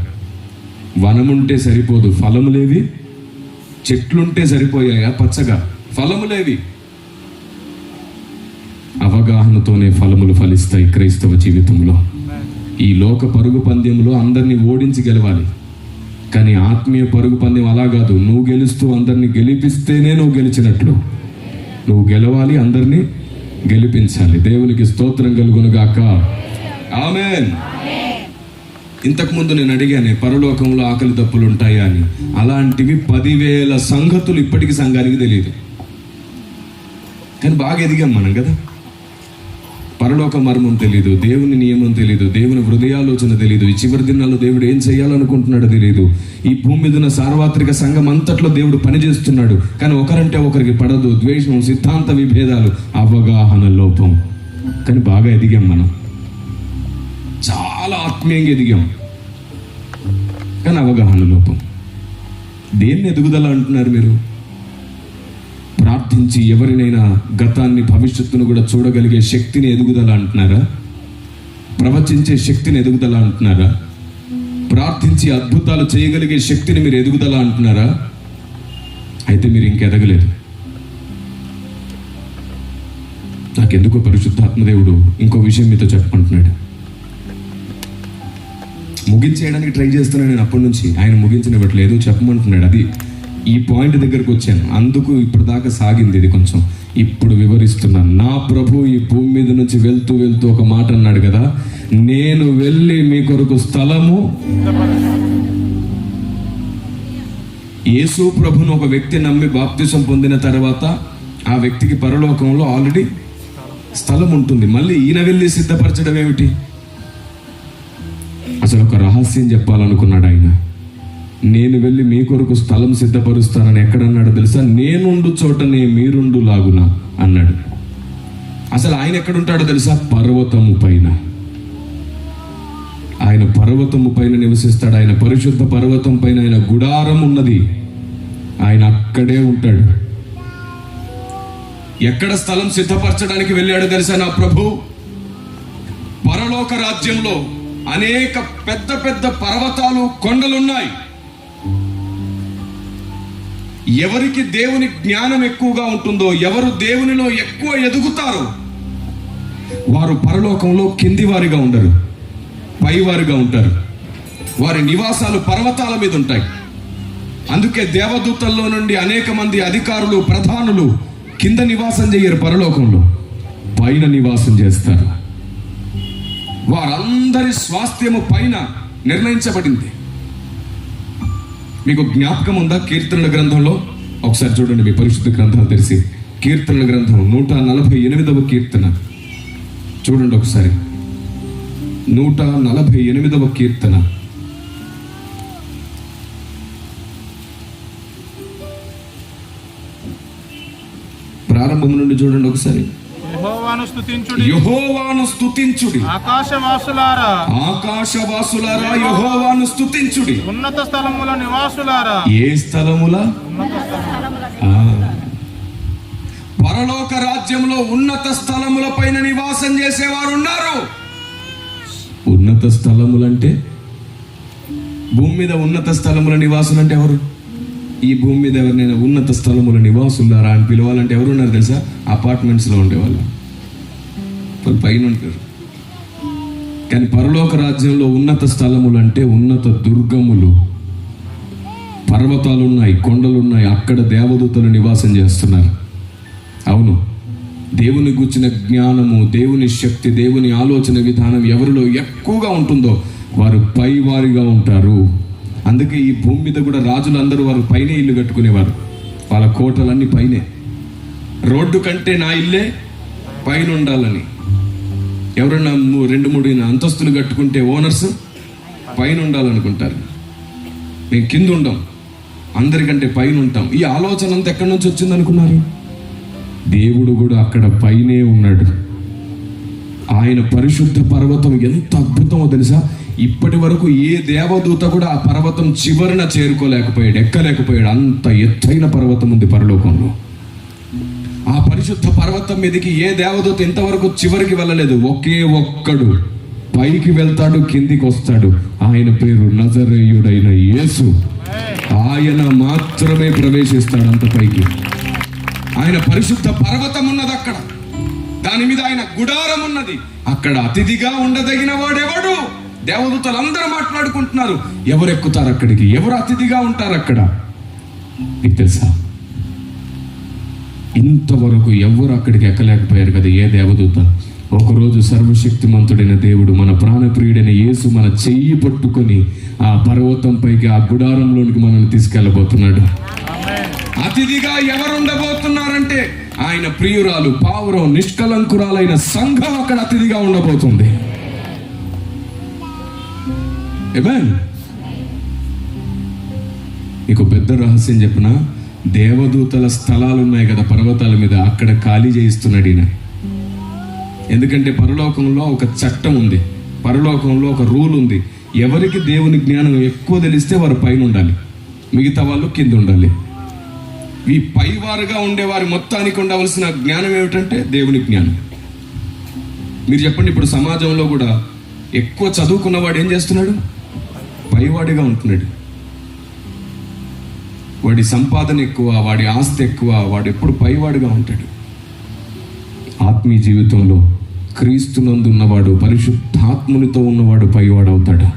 Speaker 1: వనముంటే సరిపోదు, ఫలములేవి? చెట్లుంటే సరిపోయాయా పచ్చగా? ఫలములేవి? అవగాహనతోనే ఫలములు ఫలిస్తాయి క్రైస్తవ జీవితంలో. ఈ లోక పరుగు పందెంలో అందరినీ ఓడించి గెలవాలి, కానీ ఆత్మీయ పరుగు పందెం అలా కాదు. నువ్వు గెలుస్తూ అందరినీ గెలిపిస్తేనే నువ్వు గెలిచినట్లు. నువ్వు గెలవాలి, అందరినీ గెలిపించాలి. దేవునికి స్తోత్రం కలుగునుగాక. ఆమేన్. ఇంతకుముందు నేను అడిగానే పరలోకంలో ఆకలి దప్పులు ఉంటాయా అని. అలాంటివి 10,000 సంగతులు ఇప్పటికీ సంఘానికి తెలియదు, కానీ బాగా ఎదిగాం మనం కదా. పరలోక మర్మం తెలీదు, దేవుని నియమం తెలీదు, దేవుని హృదయాలోచన తెలీదు, ఈ చివరి దినాల్లో దేవుడు ఏం చేయాలనుకుంటున్నాడో తెలీదు. ఈ భూమి మీద ఉన్న సార్వత్రిక సంఘం అంతట్లో దేవుడు పనిచేస్తున్నాడు, కానీ ఒకరంటే ఒకరికి పడదు, ద్వేషం, సిద్ధాంత విభేదాలు, అవగాహన లోపం. కానీ బాగా ఎదిగాం మనం, చాలా ఆత్మీయంగా ఎదిగాం, కానీ అవగాహన లోపం. దేన్ని ఎదుగుదల అంటున్నారు మీరు? ప్రార్థించి ఎవరినైనా గతాన్ని భవిష్యత్తును కూడా చూడగలిగే శక్తిని ఎదుగుదల అంటున్నారా? ప్రవచించే శక్తిని ఎదుగుదల అంటున్నారా? ప్రార్థించి అద్భుతాలు చేయగలిగే శక్తిని మీరు ఎదుగుదల అంటున్నారా? అయితే మీరు ఇంకెదగలేదు. నాకెందుకో పరిశుద్ధాత్మదేవుడు ఇంకో విషయం మీతో చెప్పమంటున్నాడు. ముగించేయడానికి ట్రై చేస్తున్నాను నేను అప్పటి నుంచి. ఆయన ముగించనివ్వట్లేదు, చెప్పమంటున్నాడు. అది ఈ పాయింట్ దగ్గరకు వచ్చాను, అందుకు ఇప్పుడు దాకా సాగింది ఇది. కొంచెం ఇప్పుడు వివరిస్తున్నాను. నా ప్రభు ఈ భూమి మీద నుంచి వెళ్తూ వెళ్తూ ఒక మాట అన్నాడు కదా, నేను వెళ్ళి మీ కొరకు స్థలము. యేసు ప్రభును ఒక వ్యక్తి నమ్మి బాప్తిసం పొందిన తర్వాత ఆ వ్యక్తికి పరలోకంలో ఆల్రెడీ స్థలం ఉంటుంది. మళ్ళీ ఈయన వెళ్ళి సిద్ధపరచడం ఏమిటి? అసలు ఒక రహస్యం చెప్పాలనుకున్నాడు ఆయన. నేను వెళ్ళి మీ కొరకు స్థలం సిద్ధపరుస్తానని ఎక్కడన్నాడు తెలుసా? నేనుండు చోటనే మీరుండు లాగున అన్నాడు. అసలు ఆయన ఎక్కడుంటాడో తెలుసా? పర్వతము పైన. ఆయన పర్వతము పైన నివసిస్తాడు. ఆయన పరిశుద్ధ పర్వతం పైన ఆయన గుడారం ఉన్నది. ఆయన అక్కడే ఉంటాడు. ఎక్కడ స్థలం సిద్ధపరచడానికి వెళ్ళాడో తెలుసా నా ప్రభు? పరలోక రాజ్యంలో అనేక పెద్ద పెద్ద పర్వతాలు, కొండలున్నాయి. ఎవరికి దేవుని జ్ఞానం ఎక్కువగా ఉంటుందో, ఎవరు దేవునిలో ఎక్కువ ఎదుగుతారో వారు పరలోకంలో కింది వారిగా ఉండరు, పైవారిగా ఉంటారు. వారి నివాసాలు పర్వతాల మీద ఉంటాయి. అందుకే దేవదూతల్లో నుండి అనేక మంది అధికారులు, ప్రధానులు కింద నివాసం చేయరు, పరలోకంలో పైన నివాసం చేస్తారు. వారందరి స్వాస్థ్యము పైన నిర్ణయించబడింది. మీకు జ్ఞాపకం ఉందా? కీర్తనల గ్రంథంలో ఒకసారి చూడండి, మీ పరిశుద్ధ గ్రంథాలు తెరిచి. కీర్తనల గ్రంథం 148వ కీర్తన చూడండి ఒకసారి. 148వ కీర్తన ప్రారంభం నుండి చూడండి ఒకసారి. యెహోవాను స్తుతించుడి,
Speaker 3: ఆకాశవాసులారా
Speaker 1: యెహోవాను స్తుతించుడి.
Speaker 3: ఉన్నత స్థలముల నివాసులారా.
Speaker 1: ఏ స్థలముల? పరలోక రాజ్యంలో ఉన్నత స్థలముల పైన నివాసం చేసేవారు ఉన్నారు. ఉన్నత స్థలములంటే భూమి మీద ఉన్నత స్థలముల నివాసులు అంటే ఎవరు? ఈ భూమి మీద ఎవరినైనా ఉన్నత స్థలముల నివాసులారా అని పిలవాలంటే ఎవరున్నారు తెలుసా? అపార్ట్మెంట్స్లో ఉండేవాళ్ళు, వాళ్ళు పైన ఉంటారు. కానీ పరలోక రాజ్యంలో ఉన్నత స్థలములు అంటే ఉన్నత దుర్గములు, పర్వతాలు ఉన్నాయి, కొండలు ఉన్నాయి. అక్కడ దేవదూతలు నివాసం చేస్తున్నారు. అవును, దేవుని గుర్చిన జ్ఞానము, దేవుని శక్తి, దేవుని ఆలోచన విధానం ఎవరిలో ఎక్కువగా ఉంటుందో వారు పైవారిగా ఉంటారు. అందుకే ఈ భూమి మీద కూడా రాజులందరూ వారు పైనే ఇల్లు కట్టుకునేవారు. వాళ్ళ కోటలన్నీ పైనే. రోడ్డు కంటే నా ఇల్లే పైన ఉండాలని. ఎవరన్నా 2-3 అంతస్తులు కట్టుకుంటే ఓనర్స్ పైన ఉండాలనుకుంటారు. మేము కింద ఉండం, అందరికంటే పైన ఉంటాం. ఈ ఆలోచన అంతా ఎక్కడి నుంచి వచ్చింది అనుకున్నారు? దేవుడు కూడా అక్కడ పైనే ఉన్నాడు. ఆయన పరిశుద్ధ పర్వతం ఎంత అద్భుతమో తెలుసా? ఇప్పటి వరకు ఏ దేవదూత కూడా ఆ పర్వతం చివరన చేరుకోలేకపోయాడు, ఎక్కలేకపోయాడు. అంత ఎత్తైన పర్వతం ఉంది పరలోకంలో. ఆ పరిశుద్ధ పర్వతం మీదకి ఏ దేవదూత ఇంతవరకు చివరికి వెళ్ళలేదు. ఒకే ఒక్కడు
Speaker 2: పైకి వెళ్తాడు, కిందికి వస్తాడు. ఆయన పేరు నజరేయుడైన యేసు. ఆయన మాత్రమే ప్రవేశిస్తాడు అంత పైకి. ఆయన పరిశుద్ధ పర్వతం ఉన్నది అక్కడ, దాని మీద ఆయన గుడారం ఉన్నది. అక్కడ అతిథిగా ఉండదగిన వాడెవడు? దేవదూతలు అందరూ మాట్లాడుకుంటున్నారు, ఎవరు ఎక్కుతారు అక్కడికి, ఎవరు అతిథిగా ఉంటారు అక్కడ. మీకు తెలుసా, ఇంతవరకు ఎవరు అక్కడికి ఎక్కలేకపోయారు కదా ఏ దేవదూత. ఒకరోజు సర్వశక్తిమంతుడైన దేవుడు, మన ప్రాణప్రియుడైన యేసు మన చెయ్యి పట్టుకొని ఆ పర్వతం పైకి, ఆ గుడారంలోనికి మనల్ని తీసుకెళ్ళబోతున్నాడు. అతిథిగా ఎవరు ఉండబోతున్నారంటే ఆయన ప్రియురాలు, పావురం, నిష్కలంకురాలైన సంఘం అక్కడ అతిథిగా ఉండబోతుంది. ఆమేన్. మీకు పెద్ద రహస్యం చెప్పిన, దేవదూతల స్థలాలు ఉన్నాయి కదా పర్వతాల మీద, అక్కడ ఖాళీ చేయిస్తున్నాడు ఈయన. ఎందుకంటే పరలోకంలో ఒక చట్టం ఉంది, పరలోకంలో ఒక రూల్ ఉంది. ఎవరికి దేవుని జ్ఞానం ఎక్కువ తెలిస్తే వారు పైన ఉండాలి, మిగతా వాళ్ళు కింద ఉండాలి. ఈ పైవారుగా ఉండేవారి మొత్తానికి ఉండవలసిన జ్ఞానం ఏమిటంటే దేవుని జ్ఞానం. మీరు చెప్పండి, ఇప్పుడు సమాజంలో కూడా ఎక్కువ చదువుకున్నవాడు ఏం చేస్తున్నాడు? పైవాడిగా ఉంటున్నాడు. వాడి సంపాదన ఎక్కువ, వాడి ఆస్తి ఎక్కువ, వాడు ఎప్పుడు పైవాడిగా ఉంటాడు. ఆత్మీయ జీవితంలో క్రీస్తునందు ఉన్నవాడు, పరిశుద్ధాత్మునితో ఉన్నవాడు పైవాడు అవుతాడు.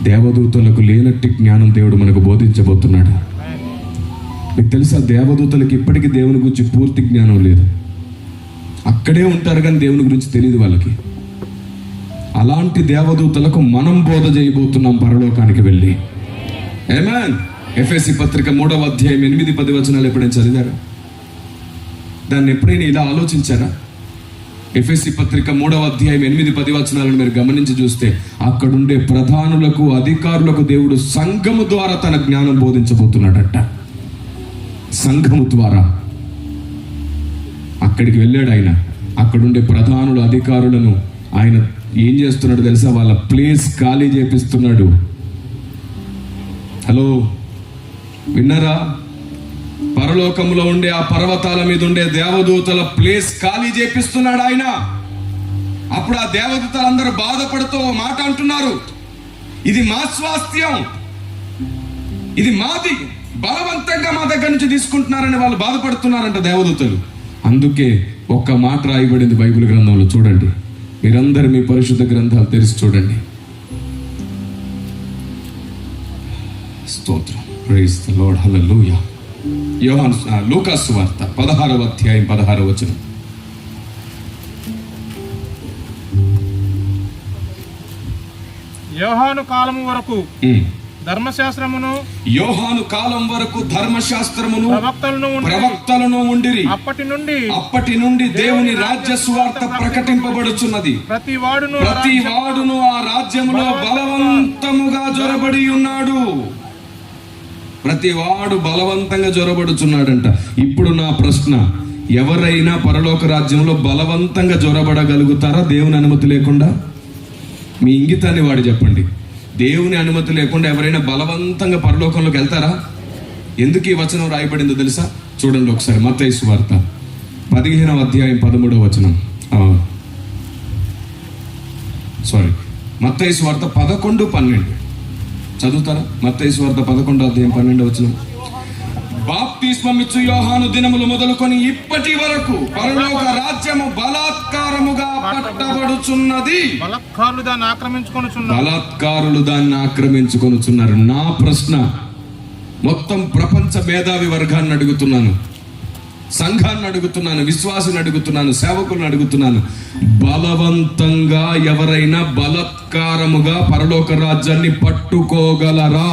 Speaker 2: దేవదూతలకు లేనట్టి జ్ఞానం దేవుడు మనకు బోధించబోతున్నాడు. మీకు తెలుసా, దేవదూతలకు ఇప్పటికీ దేవుని గురించి పూర్తి జ్ఞానం లేదు. అక్కడే ఉంటారు కానీ దేవుని గురించి తెలియదు వాళ్ళకి. అలాంటి దేవదూతలకు మనం బోధ చేయబోతున్నాం పరలోకానికి వెళ్ళి. ఆమేన్. ఎఫెసీ పత్రిక 3వ అధ్యాయం 8-10 వచనాలు ఎప్పుడైనా చదివారా? దాన్ని ఎప్పుడైనా ఇలా ఆలోచించారా? ఎఫెసీ పత్రిక 3వ అధ్యాయం 8-10 వచనాలను మీరు గమనించి చూస్తే, అక్కడుండే ప్రధానులకు, అధికారులకు దేవుడు సంఘము ద్వారా తన జ్ఞానం బోధించబోతున్నాడట. సంఘము ద్వారా అక్కడికి వెళ్ళాడు ఆయన. అక్కడుండే ప్రధానులు, అధికారులను ఆయన ఏం చేస్తున్నాడు తెలుసా? వాళ్ళ ప్లేస్ ఖాళీ చేపిస్తున్నాడు. హలో, విన్నారా? పరలోకంలో ఉండే ఆ పర్వతాల మీద ఉండే దేవదూతల ప్లేస్ ఖాళీ చేపిస్తున్నాడు ఆయన. అప్పుడు ఆ దేవదూతలు అందరూ బాధపడుతూ మాట అంటున్నారు, ఇది మా స్వాస్థ్యం, ఇది మాది, బలవంతంగా మా దగ్గర నుంచి తీసుకుంటున్నారని వాళ్ళు బాధపడుతున్నారంట దేవదూతలు. అందుకే ఒక్క మాట రాయబడింది బైబిల్ గ్రంథంలో. చూడండి, మీరందరూ మీ పరిశుద్ధ గ్రంథాలు తెరిచి చూడండి. స్తోత్రం, ప్రైజ్ ది లార్డ్, హల్లెలూయా. లూకాసు సువార్త 16వ అధ్యాయం 16వ వచనం.
Speaker 3: యోహాను కాలము వరకు ధర్మశాస్త్రమును,
Speaker 2: యోహాను కాలం వరకు ధర్మశాస్త్రమును,
Speaker 3: ప్రవక్తలను
Speaker 2: ఉండిరి. అప్పటి నుండి దేవుని రాజ్య సువార్త ప్రకటింపబడుచున్నది.
Speaker 3: ప్రతి వాడును
Speaker 2: ఆ రాజ్యములో బలవంతముగా జొరబడి ఉన్నాడు. ప్రతివాడు బలవంతంగా జొరబడుచున్నాడంట. ఇప్పుడు నా ప్రశ్న, ఎవరైనా పరలోక రాజ్యంలో బలవంతంగా జొరబడగలుగుతారా దేవుని అనుమతి లేకుండా? మీ ఇంగితాన్ని వాడు చెప్పండి. దేవుని అనుమతి లేకుండా ఎవరైనా బలవంతంగా పరలోకంలోకి వెళ్తారా? ఎందుకు ఈ వచనం రాయబడిందో తెలుసా? చూడండి ఒకసారి, మత్తయి సువార్త 15వ అధ్యాయం 13వ వచనం. మత్తయి సువార్త 11-12 చదువుతారా? మత్తయి సువార్త 11వ అధ్యాయం 12వ వచనం. బాప్తిస్మమిచ్చు యోహాను దినములు మొదలుకొని ఇప్పటి వరకు పరలోక రాజ్యము బలాత్కారముగా పట్టబడుచున్నది. బలాత్కారులు దాన్ని ఆక్రమించుకొనుచున్నారు. నా ప్రశ్న, మొత్తం ప్రపంచ మేధావి వర్గాన్ని అడుగుతున్నాను, సంఘాన్ని అడుగుతున్నాను, విశ్వాసిని అడుగుతున్నాను, సేవకులను అడుగుతున్నాను. బలవంతంగా ఎవరైనా బలాత్కారముగా పరలోక రాజ్యాన్ని పట్టుకోగలరా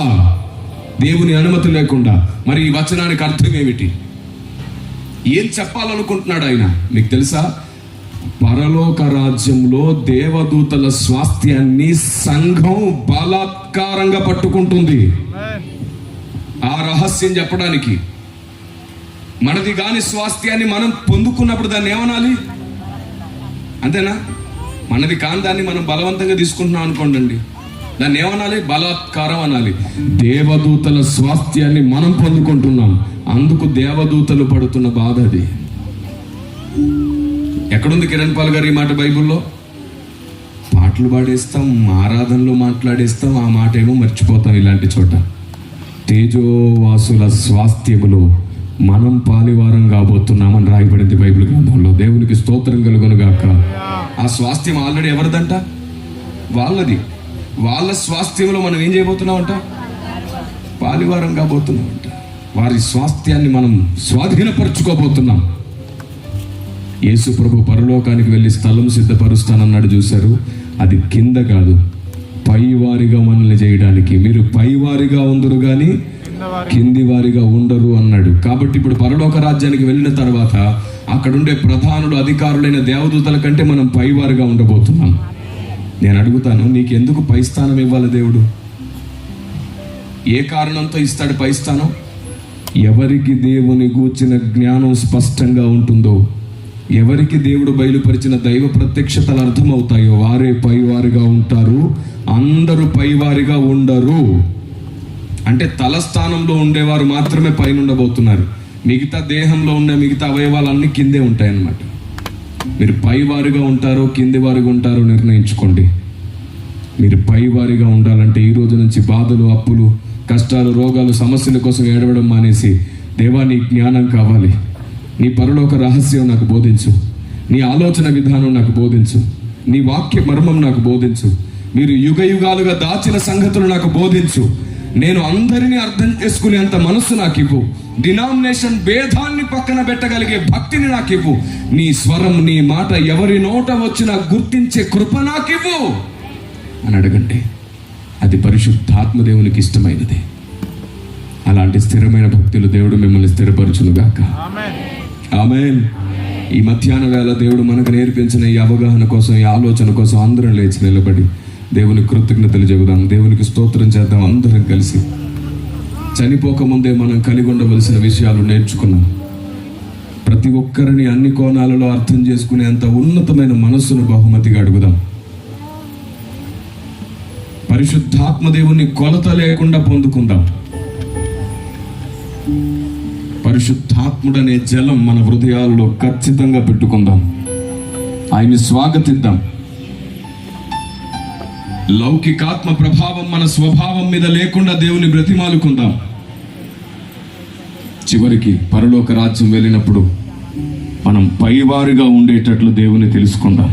Speaker 2: దేవుని అనుమతి లేకుండా? మరి ఈ వచనానికి అర్థం ఏమిటి? ఏం చెప్పాలనుకుంటున్నాడు ఆయన? మీకు తెలుసా, పరలోక రాజ్యంలో దేవదూతల స్వాస్థ్యాన్ని సంఘం బలాత్కారంగా పట్టుకుంటుంది. ఆ రహస్యం చెప్పడానికి, మనది కాని స్వాస్థ్యాన్ని మనం పొందుకున్నప్పుడు దాన్ని ఏమనాలి? అంతేనా? మనది కాని దాన్ని మనం బలవంతంగా తీసుకుంటున్నాం అనుకోండి, దాన్ని ఏమనాలి? బలాత్కారం అనాలి. దేవదూతల స్వాస్థ్యాన్ని మనం పొందుకుంటున్నాం, అందుకు దేవదూతలు పడుతున్న బాధ అది. ఎక్కడుంది కిరణ్ పాల్ గారు ఈ మాట బైబిల్లో? పాటలు పాడేస్తాం, ఆరాధనలో మాట్లాడేస్తాం, ఆ మాట ఏమో మర్చిపోతాం. ఇలాంటి చోట తేజోవాసుల స్వాస్థ్యములో మనం పాలివారం కాబోతున్నామని రాయబడింది బైబిల్ గ్రంథంలో. దేవునికి స్తోత్రం కలుగును గాక. ఆ స్వాస్థ్యం ఆల్రెడీ ఎవరిదంట? వాళ్ళది. వాళ్ళ స్వాస్థ్యంలో మనం ఏం చేయబోతున్నామంట? పాలివారం కాబోతున్నామంట. వారి స్వాస్థ్యాన్ని మనం స్వాధీనపరచుకోబోతున్నాం. యేసు ప్రభు పరలోకానికి వెళ్ళి స్థలం సిద్ధపరుస్తానన్నాడు చూశారు. అది కింద కాదు, పైవారిగా మనల్ని చేయడానికి. మీరు పైవారిగా ఉందరు కానీ కింది వారిగా ఉండరు అన్నాడు. కాబట్టి ఇప్పుడు పరలోక రాజ్యానికి వెళ్ళిన తర్వాత అక్కడుండే ప్రధానులు, అధికారులైన దేవదూతల కంటే మనం పైవారిగా ఉండబోతున్నాం. నేను అడుగుతాను, నీకెందుకు పై స్థానం ఇవ్వాలి దేవుడు? ఏ కారణంతో ఇస్తాడు పై స్థానం? ఎవరికి దేవుని గూర్చిన జ్ఞానం స్పష్టంగా ఉంటుందో, ఎవరికి దేవుడు బయలుపరిచిన దైవ ప్రత్యక్షతలు అర్థమవుతాయో వారే పైవారిగా ఉంటారు. అందరూ పైవారిగా ఉండరు. అంటే తలస్థానంలో ఉండేవారు మాత్రమే పైన ఉండబోతున్నారు. మిగతా దేహంలో ఉన్న మిగతా అవయవాలన్నీ కిందే ఉంటాయన్నమాట. మీరు పైవారిగా ఉంటారో కింది వారిగా ఉంటారో నిర్ణయించుకోండి. మీరు పైవారిగా ఉండాలంటే ఈ రోజు నుంచి బాధలు, అప్పులు, కష్టాలు, రోగాలు, సమస్యల కోసం ఏడవడం మానేసి, దేవా నీ జ్ఞానం కావాలి, నీ పరలోక రహస్యం నాకు బోధించు, నీ ఆలోచన విధానం నాకు బోధించు, నీ వాక్య మర్మం నాకు బోధించు, మీరు యుగ యుగాలుగా దాచిన సంగతులు నాకు బోధించు, నేను అందరినీ అర్థం చేసుకునేంత మనస్సు నాకు ఇవ్వు, డినామినేషన్ భేదాన్ని పక్కన పెట్టగలిగే భక్తిని నాకు ఇవ్వు, నీ స్వరం, నీ మాట ఎవరి నోట వచ్చినా గుర్తించే కృప నాకు ఇవ్వు అని అడగండి. అది పరిశుద్ధాత్మ దేవునికి ఇష్టమైనది. అలాంటి స్థిరమైన భక్తులు దేవుడు మిమ్మల్ని స్థిరపరచునుగాక. ఆమేన్. ఈ మధ్యాహ్న వేళ దేవుడు మనకు నేర్పించిన ఈ అవగాహన కోసం, ఈ ఆలోచన కోసం అందరం లేచి నిలబడి దేవుని కృతజ్ఞతలు చెబుదాం, దేవునికి స్తోత్రం చేద్దాం. అందరం కలిసి చనిపోకముందే మనం కలిగి ఉండవలసిన విషయాలు నేర్చుకున్నాం. ప్రతి ఒక్కరిని అన్ని కోణాలలో అర్థం చేసుకునేంత ఉన్నతమైన మనస్సును బహుమతిగా అడుగుదాం. పరిశుద్ధాత్మ దేవుని కొలత లేకుండా పొందుకుందాం. పరిశుద్ధాత్ముడనే జలం మన హృదయాల్లో ఖచ్చితంగా పెట్టుకుందాం. ఆయన్ని స్వాగతిద్దాం. లౌకికాత్మ ప్రభావం మన స్వభావం మీద లేకుండా దేవుని బ్రతిమాలుకుందాం. చివరికి పరలోక రాజ్యం వెళ్ళినప్పుడు మనం పైవారిగా ఉండేటట్లు దేవుని తెలుసుకుందాం.